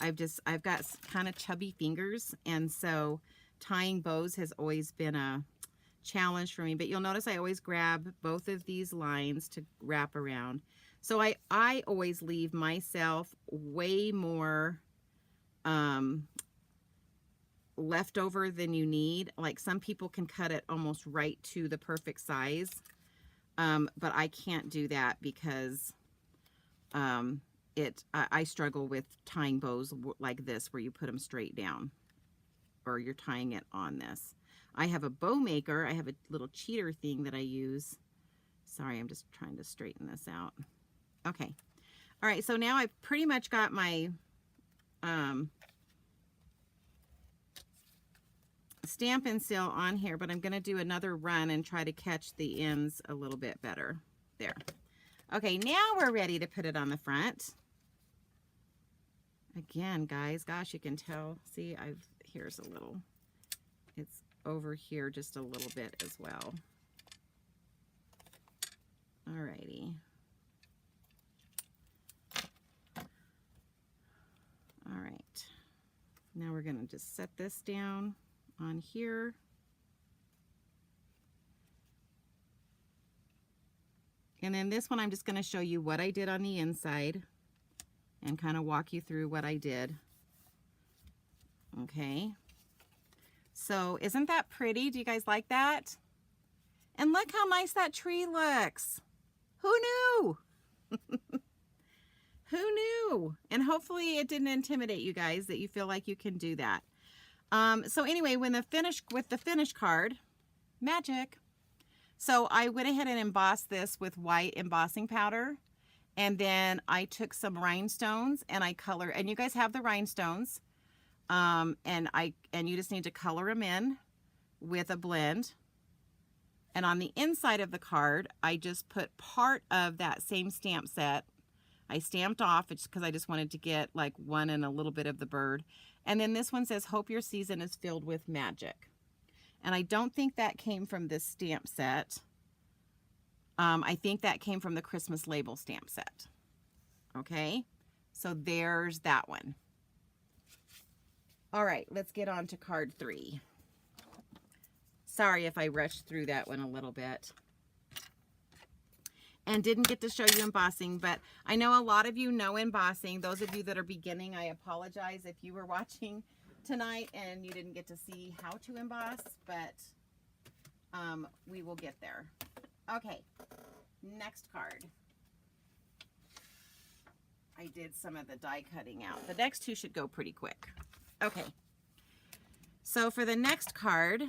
I've got kind of chubby fingers, and so tying bows has always been a challenge for me. But you'll notice I always grab both of these lines to wrap around. So I always leave myself way more leftover than you need. Like some people can cut it almost right to the perfect size, but I can't do that because I struggle with tying bows like this where you put them straight down or you're tying it on this. I have a bow maker. I have a little cheater thing that I use. Sorry, I'm just trying to straighten this out. Okay. All right, so now I've pretty much got my Stampin' Seal on here, but I'm going to do another run and try to catch the ends a little bit better. There. Okay, now we're ready to put it on the front. Again, guys, gosh, you can tell. See, here's a little, it's over here just a little bit as well. Alrighty. All right. Now we're going to just set this down on here. And then this one, I'm just going to show you what I did on the inside and kind of walk you through what I did. Okay. So isn't that pretty? Do you guys like that? And look how nice that tree looks. Who knew? Who knew? And hopefully it didn't intimidate you guys, that you feel like you can do that. So anyway, with the finish card, magic. So I went ahead and embossed this with white embossing powder. And then I took some rhinestones and I colored, and you guys have the rhinestones. And you just need to color them in with a blend. And on the inside of the card, I just put part of that same stamp set. I stamped off because I just wanted to get like one and a little bit of the bird. And then this one says, hope your season is filled with magic. And I don't think that came from this stamp set. I think that came from the Christmas label stamp set. Okay, so there's that one. All right, let's get on to card 3. Sorry if I rushed through that one a little bit and didn't get to show you embossing, but I know a lot of you know embossing. Those of you that are beginning, I apologize if you were watching tonight and you didn't get to see how to emboss, but we will get there. Okay, next card. I did some of the die cutting out. The next two should go pretty quick. Okay, so for the next card,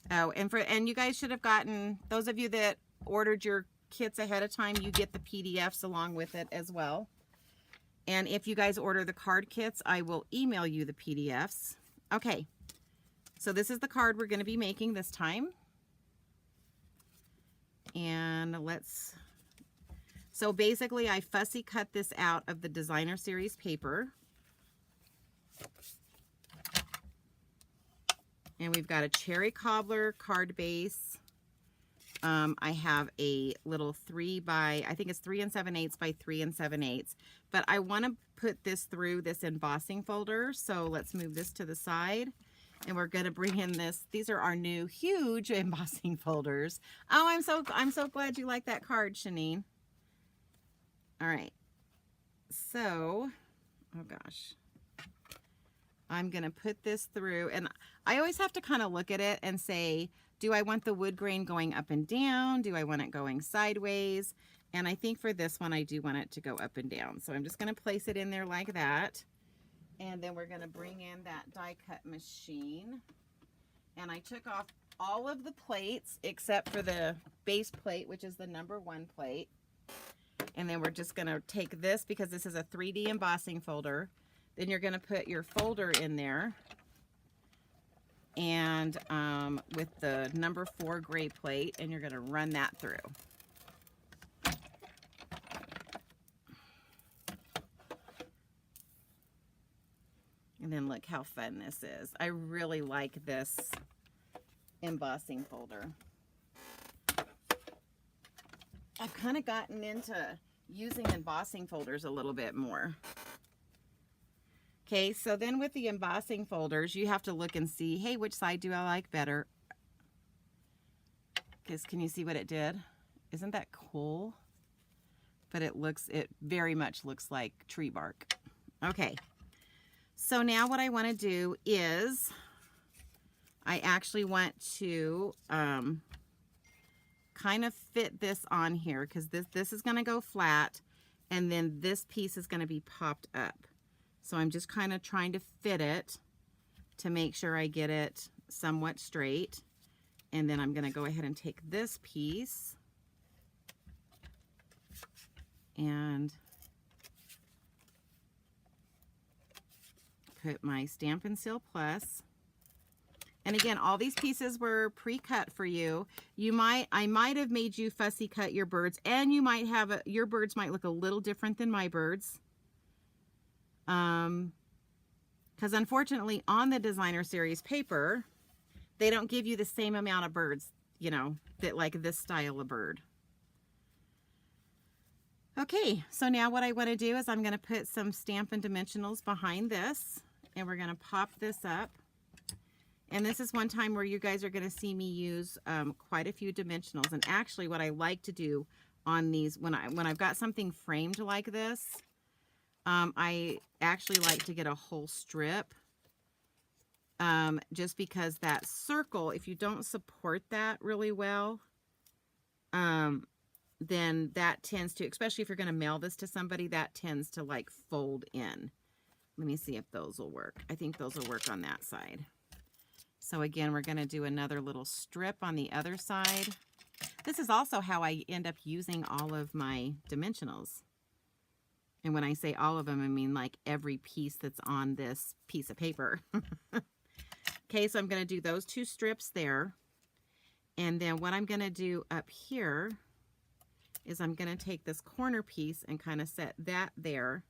and you guys should have gotten, those of you that ordered your kits ahead of time, you get the PDFs along with it as well. And if you guys order the card kits, I will email you the PDFs. Okay, so this is the card we're going to be making this time. And so basically I fussy cut this out of the designer series paper. And we've got a cherry cobbler card base. I have a little 3 by, I think it's 3 7/8 by 3 7/8. But I want to put this through this embossing folder. So let's move this to the side. And we're going to bring in this. These are our new huge embossing folders. Oh, I'm so glad you like that card, Shanine. All right. So, oh gosh. I'm going to put this through, and I always have to kind of look at it and say, do I want the wood grain going up and down? Do I want it going sideways? And I think for this one, I do want it to go up and down. So I'm just going to place it in there like that. And then we're going to bring in that die cut machine. And I took off all of the plates except for the base plate, which is the number 1 plate. And then we're just going to take this, because this is a 3D embossing folder. Then you're going to put your folder in there, and with the number 4 gray plate, and you're going to run that through. And then look how fun this is. I really like this embossing folder. I've kind of gotten into using embossing folders a little bit more. Okay, so then with the embossing folders, you have to look and see, hey, which side do I like better? Because can you see what it did? Isn't that cool? But it very much looks like tree bark. Okay, so now what I want to do is, I actually want to kind of fit this on here, because this is going to go flat, and then this piece is going to be popped up. So I'm just kind of trying to fit it to make sure I get it somewhat straight. And then I'm going to go ahead and take this piece and put my Stampin' Seal Plus. And again, all these pieces were pre-cut for you. I might have made you fussy cut your birds, and you might have your birds might look a little different than my birds. Because unfortunately on the designer series paper, they don't give you the same amount of birds, you know, that like this style of bird. Okay, so now what I want to do is I'm going to put some Stampin' Dimensionals behind this, and we're going to pop this up. And this is one time where you guys are going to see me use quite a few dimensionals. And actually what I like to do on these, when I've got something framed like this, I actually like to get a whole strip. Just because that circle, if you don't support that really well, then that tends to, especially if you're going to mail this to somebody, that tends to like fold in. Let me see if those will work. I think those will work on that side. So again, we're going to do another little strip on the other side. This is also how I end up using all of my dimensionals. And when I say all of them, I mean like every piece that's on this piece of paper. Okay, so I'm going to do those two strips there. And then what I'm going to do up here is I'm going to take this corner piece and kind of set that there.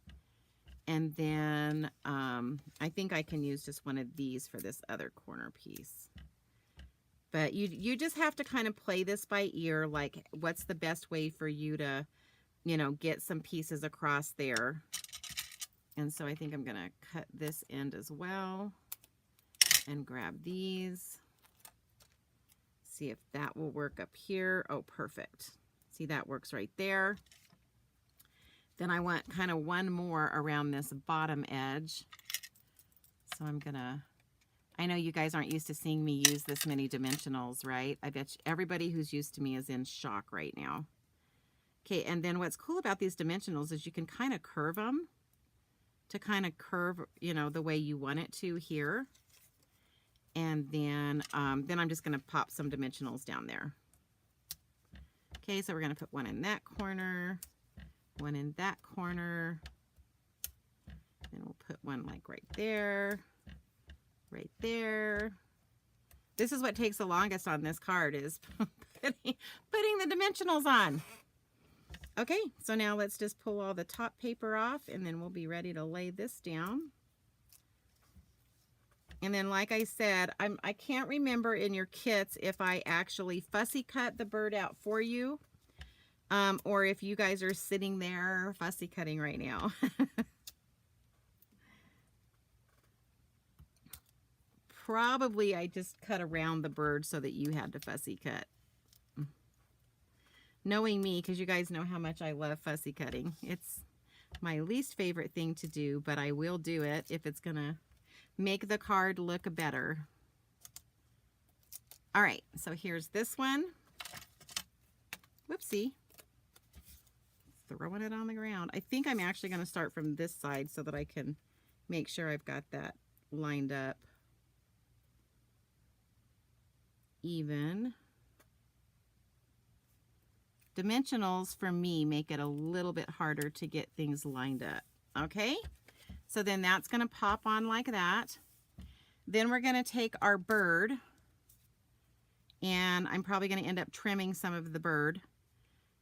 And then I think I can use just one of these for this other corner piece. But you just have to kind of play this by ear, like what's the best way for you to, you know, get some pieces across there. And so I think I'm going to cut this end as well and grab these. See if that will work up here. Oh, perfect. See, that works right there. Then I want kind of one more around this bottom edge. So I'm gonna, I know you guys aren't used to seeing me use this many dimensionals, right? I bet everybody who's used to me is in shock right now. Okay, and then what's cool about these dimensionals is you can kind of curve them to kind of curve, you know, the way you want it to here. And then I'm just gonna pop some dimensionals down there. Okay, so we're gonna put one in that corner, one in that corner, and we'll put one like right there, right there. This is what takes the longest on this card, is putting the dimensionals on. Okay, so now let's just pull all the top paper off, and then we'll be ready to lay this down. And then, like I said, I can't remember in your kits if I actually fussy cut the bird out for you, or if you guys are sitting there fussy cutting right now. Probably I just cut around the bird so that you had to fussy cut. Knowing me, because you guys know how much I love fussy cutting. It's my least favorite thing to do, but I will do it if it's going to make the card look better. All right, so here's this one. Whoopsie. Throwing it on the ground. I think I'm actually going to start from this side so that I can make sure I've got that lined up even. Dimensionals for me make it a little bit harder to get things lined up. Okay, so then that's going to pop on like that. Then we're going to take our bird, and I'm probably going to end up trimming some of the bird,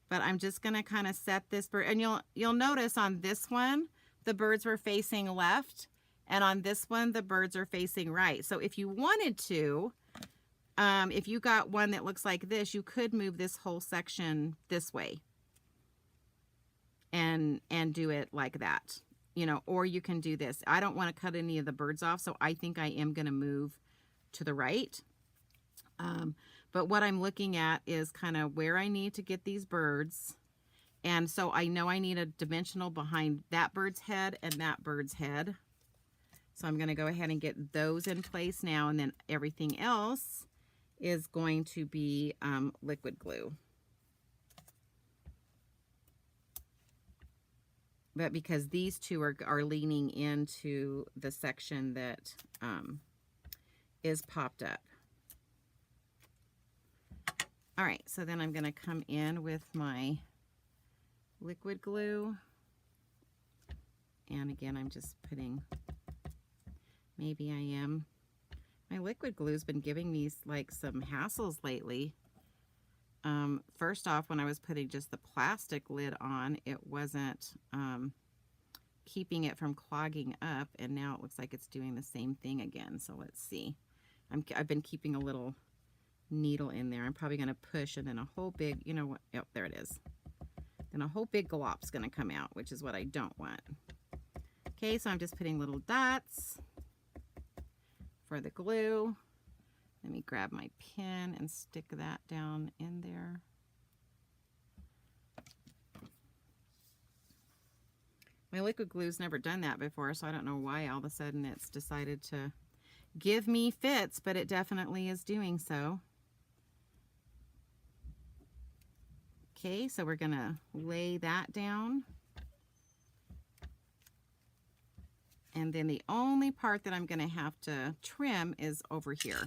but I'm just going to kind of set this bird, and you'll notice on this one the birds were facing left, and on this one the birds are facing right. So if you wanted to, if you got one that looks like this, you could move this whole section this way and do it like that, you know, or you can do this. I don't want to cut any of the birds off, so I think I am going to move to the right. But what I'm looking at is kind of where I need to get these birds. And so I know I need a dimensional behind that bird's head and that bird's head. So I'm going to go ahead and get those in place now, and then everything else is going to be liquid glue. But because these two are leaning into the section that is popped up. All right, so then I'm going to come in with my liquid glue. And again, I'm just putting, maybe I am. My liquid glue's been giving me like some hassles lately. First off, when I was putting just the plastic lid on, it wasn't keeping it from clogging up, and now it looks like it's doing the same thing again. So let's see. I've been keeping a little needle in there. I'm probably going to push, and then a whole big, you know what? Yep, there it is. Then a whole big glop's going to come out, which is what I don't want. Okay, so I'm just putting little dots for the glue. Let me grab my pin and stick that down in there. My liquid glue's never done that before, so I don't know why all of a sudden it's decided to give me fits, but it definitely is doing so. Okay, so we're gonna lay that down. And then the only part that I'm gonna have to trim is over here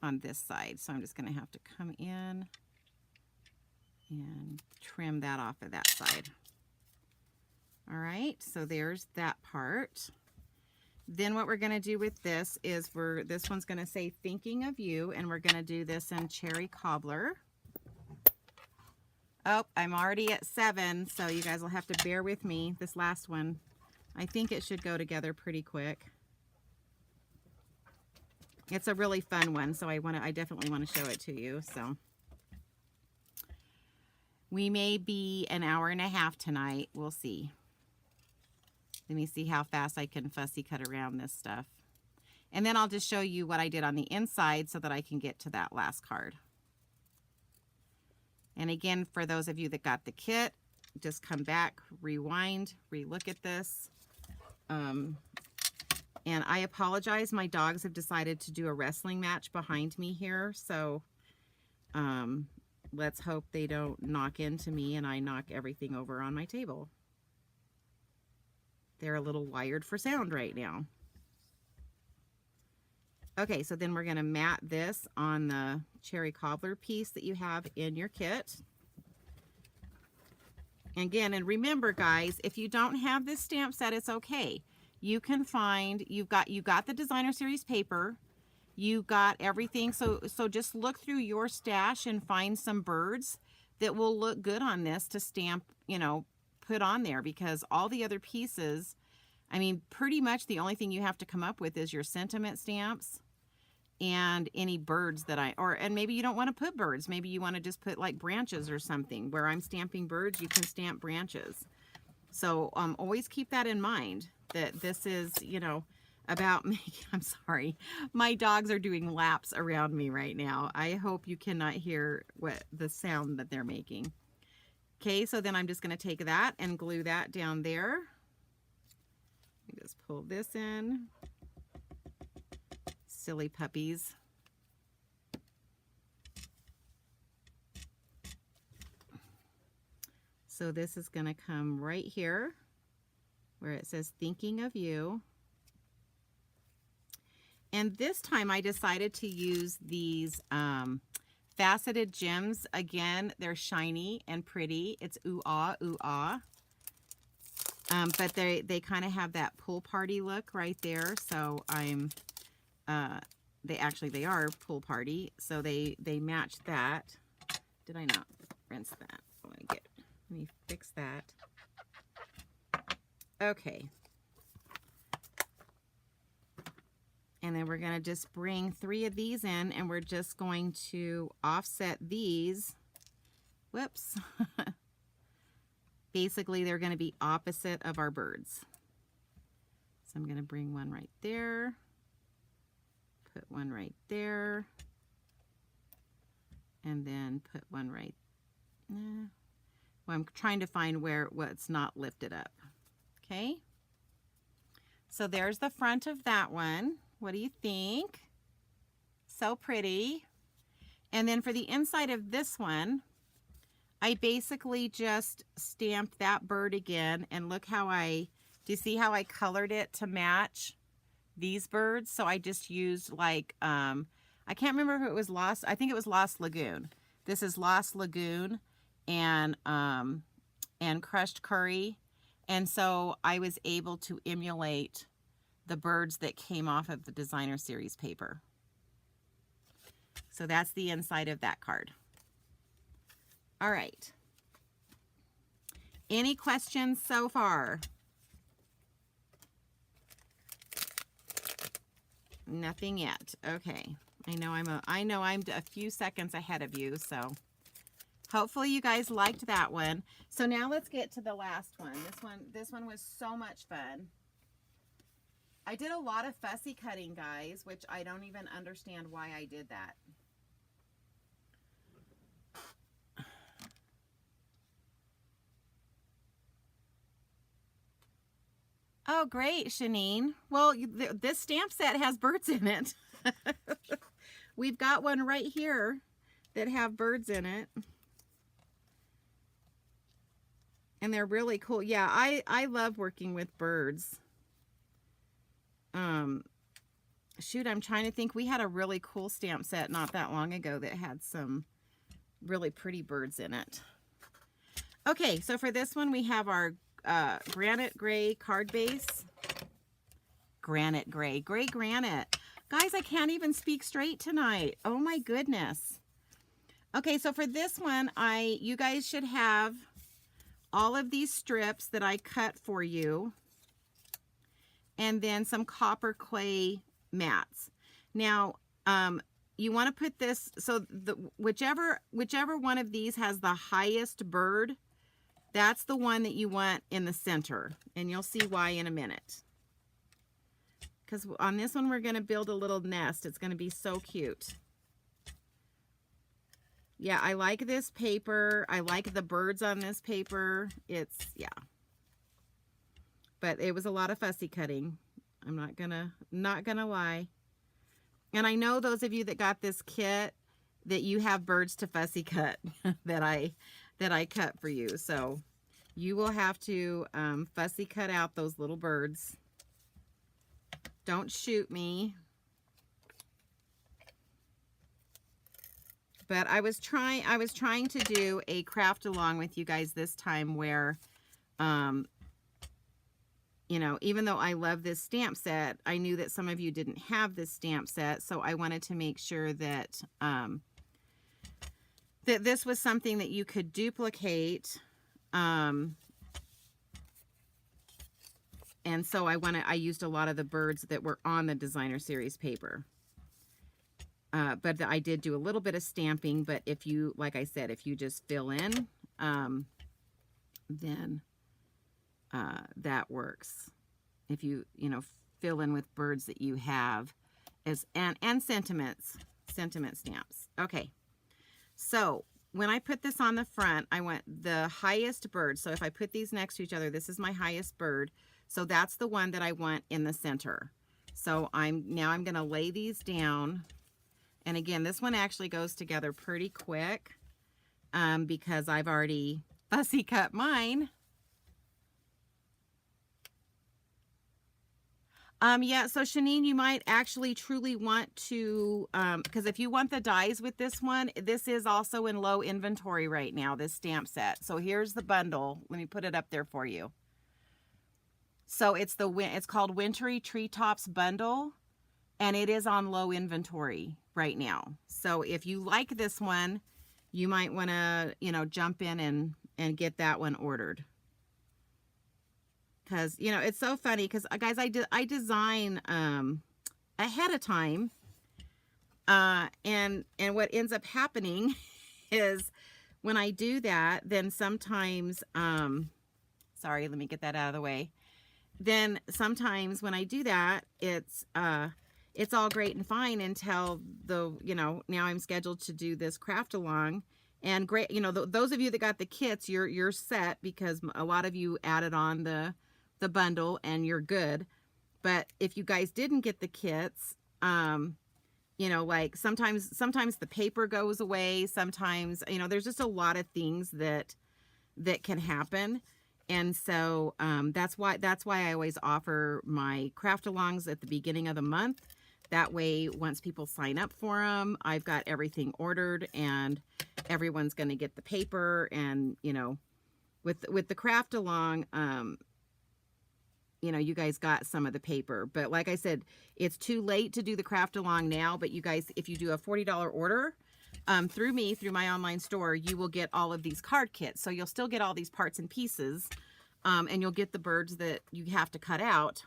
on this side. So I'm just gonna have to come in and trim that off of that side. All right, so there's that part. Then what we're gonna do with this is this one's gonna say thinking of you, and we're gonna do this in cherry cobbler. Oh, I'm already at 7, so you guys will have to bear with me. This last one, I think it should go together pretty quick. It's a really fun one, so I definitely want to show it to you. So we may be an hour and a half tonight. We'll see. Let me see how fast I can fussy cut around this stuff. And then I'll just show you what I did on the inside so that I can get to that last card. And again, for those of you that got the kit, just come back, rewind, re-look at this. And I apologize, my dogs have decided to do a wrestling match behind me here. So let's hope they don't knock into me and I knock everything over on my table. They're a little wired for sound right now. Okay, so then we're going to mat this on the cherry cobbler piece that you have in your kit. Again, and remember guys, if you don't have this stamp set, it's okay. You can find, you got the designer series paper, you got everything. So just look through your stash and find some birds that will look good on this to stamp, you know, put on there, because all the other pieces, I mean, pretty much the only thing you have to come up with is your sentiment stamps and any birds that and maybe you don't want to put birds. Maybe you want to just put like branches or something. Where I'm stamping birds, you can stamp branches. So always keep that in mind, that this is, you know, about making, I'm sorry, my dogs are doing laps around me right now. I hope you cannot hear what the sound that they're making. Okay, so then I'm just going to take that and glue that down there. Let me just pull this in. Silly puppies. So this is going to come right here where it says thinking of you. And this time I decided to use these faceted gems. Again, they're shiny and pretty. It's ooh ah, ooh ah. But they kind of have that pool party look right there. So I'm, they are pool party. So they match that. Did I not rinse that? Let me fix that. Okay. And then we're going to just bring 3 of these in, and we're just going to offset these. Whoops. Basically, they're going to be opposite of our birds. So I'm going to bring one right there. Put one right there. And then put one right there. Well, I'm trying to find what's not lifted up. Okay. So there's the front of that one. What do you think? So pretty. And then for the inside of this one, I basically just stamped that bird again, and look how do you see how I colored it to match these birds? So I just used like, I can't remember if it was I think it was Lost Lagoon. This is Lost Lagoon and crushed curry. And so I was able to emulate the birds that came off of the designer series paper. So that's the inside of that card. All right. Any questions so far? Nothing yet. Okay. I know I'm a few seconds ahead of you, so hopefully you guys liked that one. So now let's get to the last one. This one was so much fun. I did a lot of fussy cutting, guys, which I don't even understand why I did that. Oh, great, Shanine. Well, this stamp set has birds in it. We've got one right here that have birds in it. And they're really cool. Yeah, I love working with birds. Shoot, I'm trying to think. We had a really cool stamp set not that long ago that had some really pretty birds in it. Okay, so for this one, we have our granite gray card base. Granite gray, gray granite. Guys, I can't even speak straight tonight. Oh my goodness. Okay, so for this one, you guys should have all of these strips that I cut for you, and then some copper clay mats. Now, you want to put this, so whichever one of these has the highest bird, that's the one that you want in the center, and you'll see why in a minute. Because on this one, we're going to build a little nest. It's going to be so cute. Yeah, I like this paper. I like the birds on this paper. It's, yeah. But it was a lot of fussy cutting. I'm not gonna lie. And I know those of you that got this kit that you have birds to fussy cut that I cut for you. So you will have to fussy cut out those little birds. Don't shoot me. But I was trying to do a craft along with you guys this time where, you know, even though I love this stamp set, I knew that some of you didn't have this stamp set, so I wanted to make sure that that this was something that you could duplicate. And so I used a lot of the birds that were on the designer series paper. But I did do a little bit of stamping, but if you, like I said, if you just fill in, then that works. If you fill in with birds that you have and sentiment stamps. Okay. So when I put this on the front, I want the highest bird. So if I put these next to each other, this is my highest bird. So that's the one that I want in the center. So now I'm going to lay these down. And again, this one actually goes together pretty quick because I've already fussy cut mine. Yeah, so Shanine, you might actually truly want to, because if you want the dies with this one, this is also in low inventory right now, this stamp set. So here's the bundle. Let me put it up there for you. So it's called Wintry Treetops Bundle, and it is on low inventory right now. So if you like this one, you might want to, jump in and get that one ordered. Because, it's so funny because, guys, I design ahead of time. And what ends up happening is when I do that, then sometimes, sorry, let me get that out of the way. Then sometimes when I do that, it's all great and fine until now I'm scheduled to do this craft along. And great, those of you that got the kits, you're set because a lot of you added on the bundle and you're good. But if you guys didn't get the kits, like sometimes the paper goes away. Sometimes, there's just a lot of things that can happen. And so that's why I always offer my craft alongs at the beginning of the month. That way, once people sign up for them, I've got everything ordered and everyone's going to get the paper. And, with the craft along, you guys got some of the paper. But like I said, it's too late to do the craft along now. But you guys, if you do a $40 order through me, through my online store, you will get all of these card kits. So you'll still get all these parts and pieces, and you'll get the birds that you have to cut out.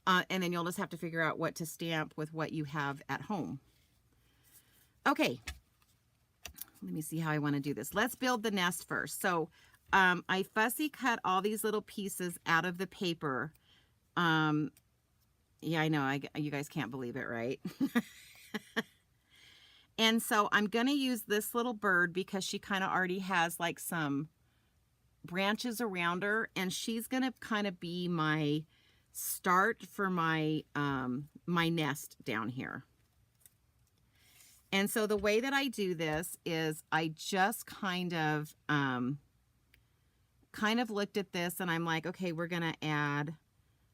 And then you'll just have to figure out what to stamp with what you have at home. Okay, let me see how I want to do this. Let's build the nest first. So I fussy cut all these little pieces out of the paper. Yeah, I know, you guys can't believe it, right? And so I'm going to use this little bird because she kind of already has like some branches around her, and she's going to kind of be my start for my my nest down here. And so the way that I do this is I just kind of looked at this and I'm like, okay, we're going to add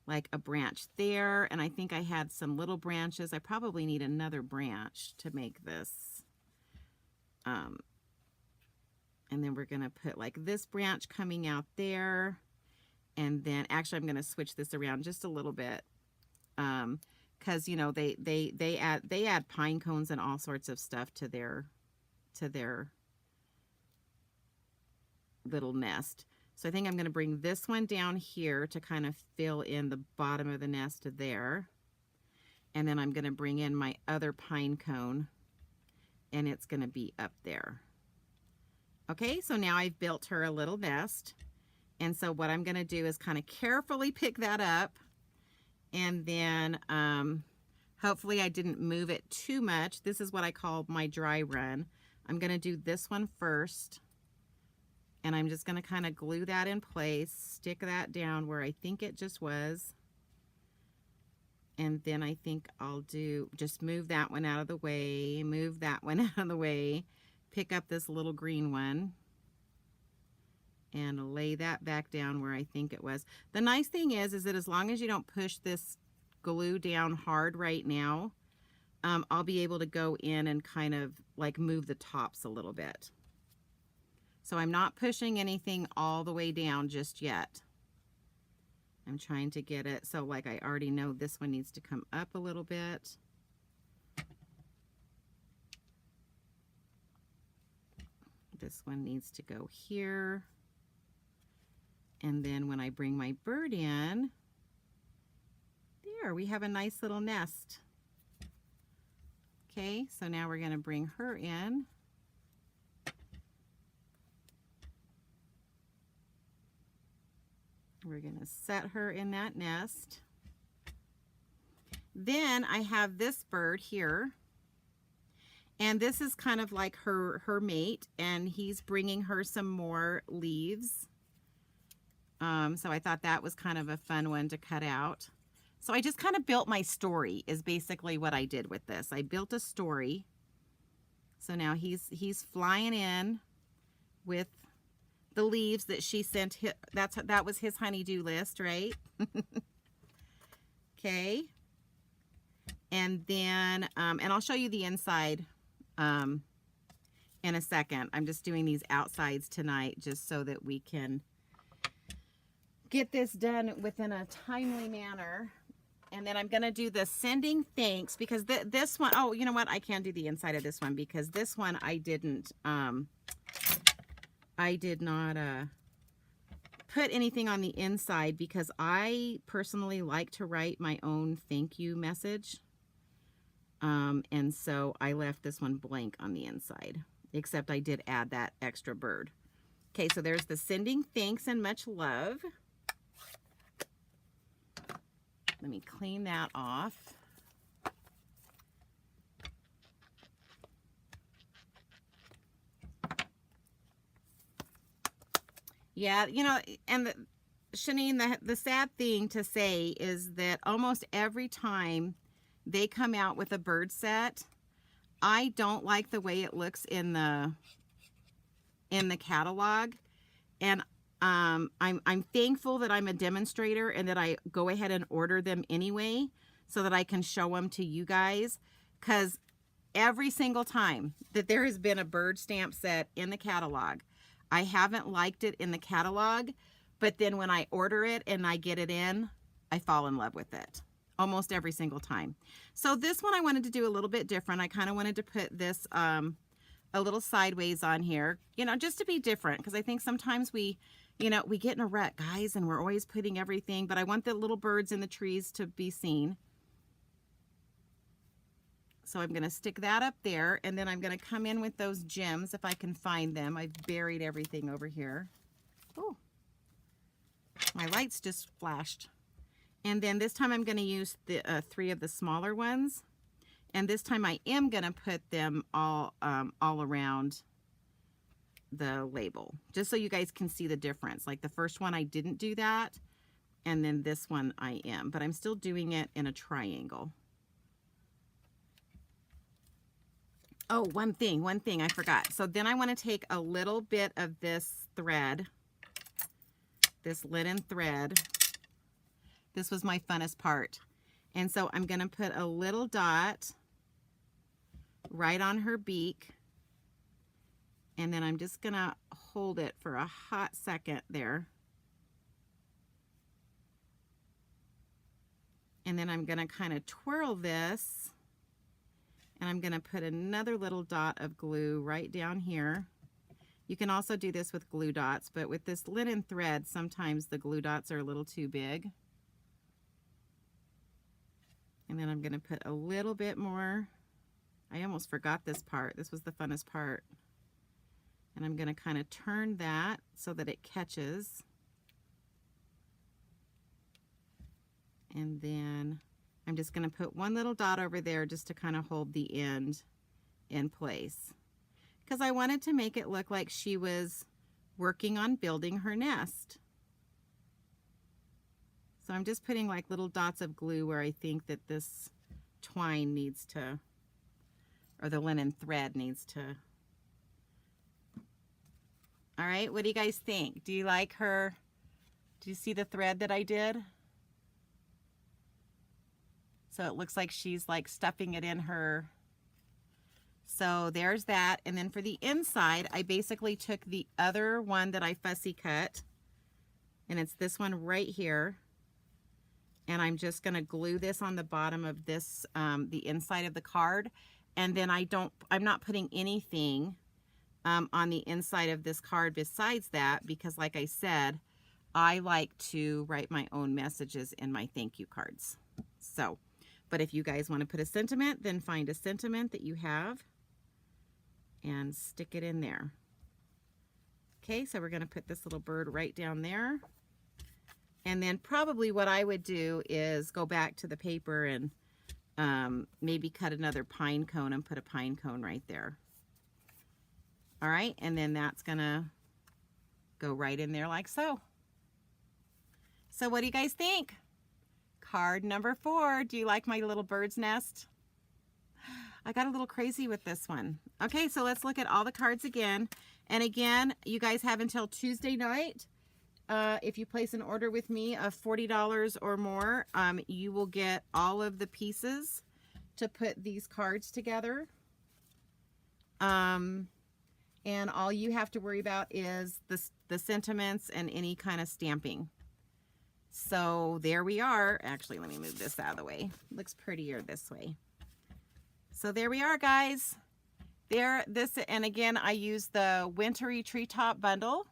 like a branch there, and I think I had some little branches. I probably need another branch to make this. And then we're going to put like this branch coming out there. And then actually I'm going to switch this around just a little bit. Cause you know, they add pine cones and all sorts of stuff to their little nest. So I think I'm going to bring this one down here to kind of fill in the bottom of the nest there. And then I'm going to bring in my other pine cone, and it's going to be up there. Okay, so now I've built her a little nest. And so what I'm going to do is kind of carefully pick that up. And then hopefully I didn't move it too much. This is what I call my dry run. I'm going to do this one first. And I'm just going to kind of glue that in place, stick that down where I think it just was. And then I think I'll just move that one out of the way, move that one out of the way, pick up this little green one, and lay that back down where I think it was. The nice thing is that as long as you don't push this glue down hard right now, I'll be able to go in and kind of like move the tops a little bit. So I'm not pushing anything all the way down just yet. I'm trying to get it so like I already know this one needs to come up a little bit. This one needs to go here. And then when I bring my bird in, there we have a nice little nest. Okay, so now we're going to bring her in. We're going to set her in that nest. Then I have this bird here, and this is kind of like her mate, and he's bringing her some more leaves. So I thought that was kind of a fun one to cut out. So I just kind of built my story is basically what I did with this. I built a story. So now he's flying in with the leaves that she sent. That was his honeydew list, right? Okay. And then, and I'll show you the inside in a second. I'm just doing these outsides tonight just so that we can get this done within a timely manner. And then I'm going to do the sending thanks because this one, oh, you know what? I can do the inside of this one because this one I did not put anything on the inside because I personally like to write my own thank you message. And so I left this one blank on the inside, except I did add that extra bird. Okay, so there's the sending thanks and much love. Let me clean that off. Yeah, you know, and Shanine, the sad thing to say is that almost every time they come out with a bird set, I don't like the way it looks in the catalog. And I'm thankful that I'm a demonstrator and that I go ahead and order them anyway so that I can show them to you guys, because every single time that there has been a bird stamp set in the catalog, I haven't liked it in the catalog, but then when I order it and I get it in, I fall in love with it almost every single time. So this one I wanted to do a little bit different. I kind of wanted to put this a little sideways on here, you know, just to be different, because I think sometimes we you know, we get in a rut, guys, and we're always putting everything, but I want the little birds in the trees to be seen. So I'm going to stick that up there, and then I'm going to come in with those gems if I can find them. I've buried everything over here. Oh, my lights just flashed. And then this time I'm going to use the 3 of the smaller ones. And this time I am going to put them all around the label, just so you guys can see the difference. Like the first one I didn't do that, and then this one I am, but I'm still doing it in a triangle. Oh, one thing I forgot. So then I want to take a little bit of this thread, this linen thread. This was my funnest part. And so I'm going to put a little dot right on her beak. And then I'm just going to hold it for a hot second there. And then I'm going to kind of twirl this. And I'm going to put another little dot of glue right down here. You can also do this with glue dots, but with this linen thread, sometimes the glue dots are a little too big. And then I'm going to put a little bit more. I almost forgot this part. This was the funnest part. And I'm going to kind of turn that so that it catches. And then I'm just going to put one little dot over there just to kind of hold the end in place. Because I wanted to make it look like she was working on building her nest. So I'm just putting like little dots of glue where I think that this twine needs to, or the linen thread needs to. All right, what do you guys think? Do you like her? Do you see the thread that I did? So it looks like she's like stuffing it in her. So there's that. And then for the inside, I basically took the other one that I fussy cut, and it's this one right here. And I'm just going to glue this on the bottom of this, the inside of the card. And then I'm not putting anything on the inside of this card besides that, because like I said, I like to write my own messages in my thank you cards. So, but if you guys want to put a sentiment, then find a sentiment that you have and stick it in there. Okay, so we're going to put this little bird right down there. And then probably what I would do is go back to the paper and maybe cut another pine cone and put a pine cone right there. All right, and then that's going to go right in there like so. So what do you guys think? Card number 4. Do you like my little bird's nest? I got a little crazy with this one. Okay, so let's look at all the cards again. And again, you guys have until Tuesday night. If you place an order with me of $40 or more, you will get all of the pieces to put these cards together. And all you have to worry about is the sentiments and any kind of stamping. So there we are. Actually, let me move this out of the way. It looks prettier this way. So there we are, guys. And again, I use the Wintry Treetop Bundle.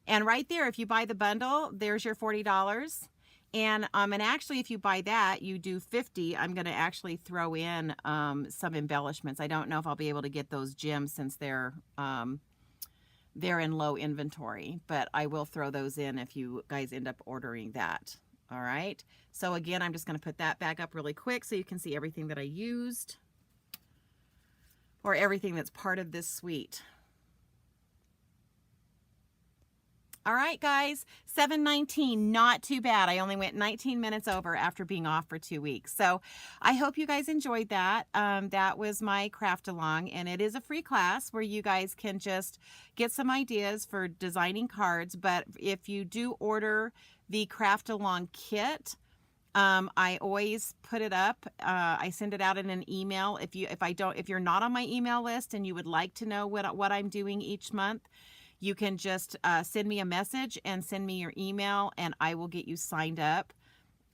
And right there, if you buy the bundle, there's your $40. And actually, if you buy that, you do $50. I'm going to actually throw in some embellishments. I don't know if I'll be able to get those gems since they're in low inventory, but I will throw those in if you guys end up ordering that. All right. So again, I'm just going to put that back up really quick so you can see everything that I used, or everything that's part of this suite. All right, guys, 7:19, not too bad. I only went 19 minutes over after being off for 2 weeks. So I hope you guys enjoyed that. That was my craft along, and it is a free class where you guys can just get some ideas for designing cards. But if you do order the craft along kit, I always put it up. I send it out in an email. If you're not on my email list and you would like to know what I'm doing each month, you can just send me a message and send me your email, and I will get you signed up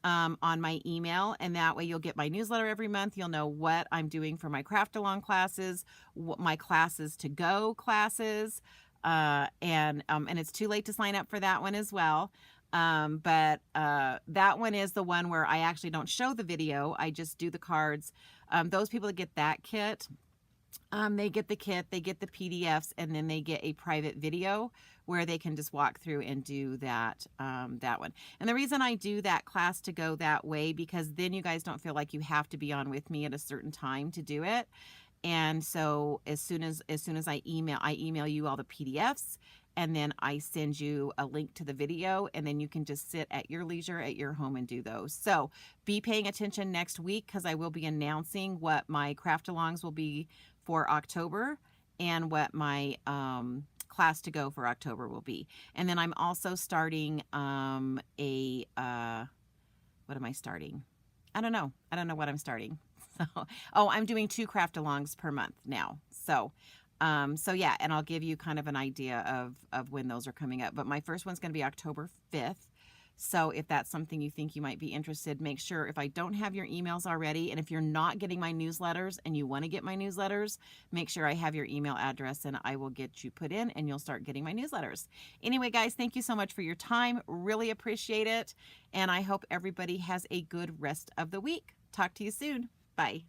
on my email. And that way you'll get my newsletter every month. You'll know what I'm doing for my craft along classes, what my classes to go classes. And it's too late to sign up for that one as well. But that one is the one where I actually don't show the video. I just do the cards. Those people that get that kit, they get the kit, they get the PDFs, and then they get a private video where they can just walk through and do that, that one. And the reason I do that class to go that way, because then you guys don't feel like you have to be on with me at a certain time to do it. And so as soon as I email you all the PDFs, and then I send you a link to the video, and then you can just sit at your leisure at your home and do those. So be paying attention next week, because I will be announcing what my craft alongs will be for October and what my class to go for October will be. And then I'm also starting what am I starting? I don't know what I'm starting. So, I'm doing 2 craft alongs per month now. So yeah, and I'll give you kind of an idea of when those are coming up. But my first one's going to be October 5th. So if that's something you think you might be interested, make sure, if I don't have your emails already, and if you're not getting my newsletters and you want to get my newsletters, make sure I have your email address and I will get you put in and you'll start getting my newsletters. Anyway, guys, thank you so much for your time. Really appreciate it. And I hope everybody has a good rest of the week. Talk to you soon. Bye.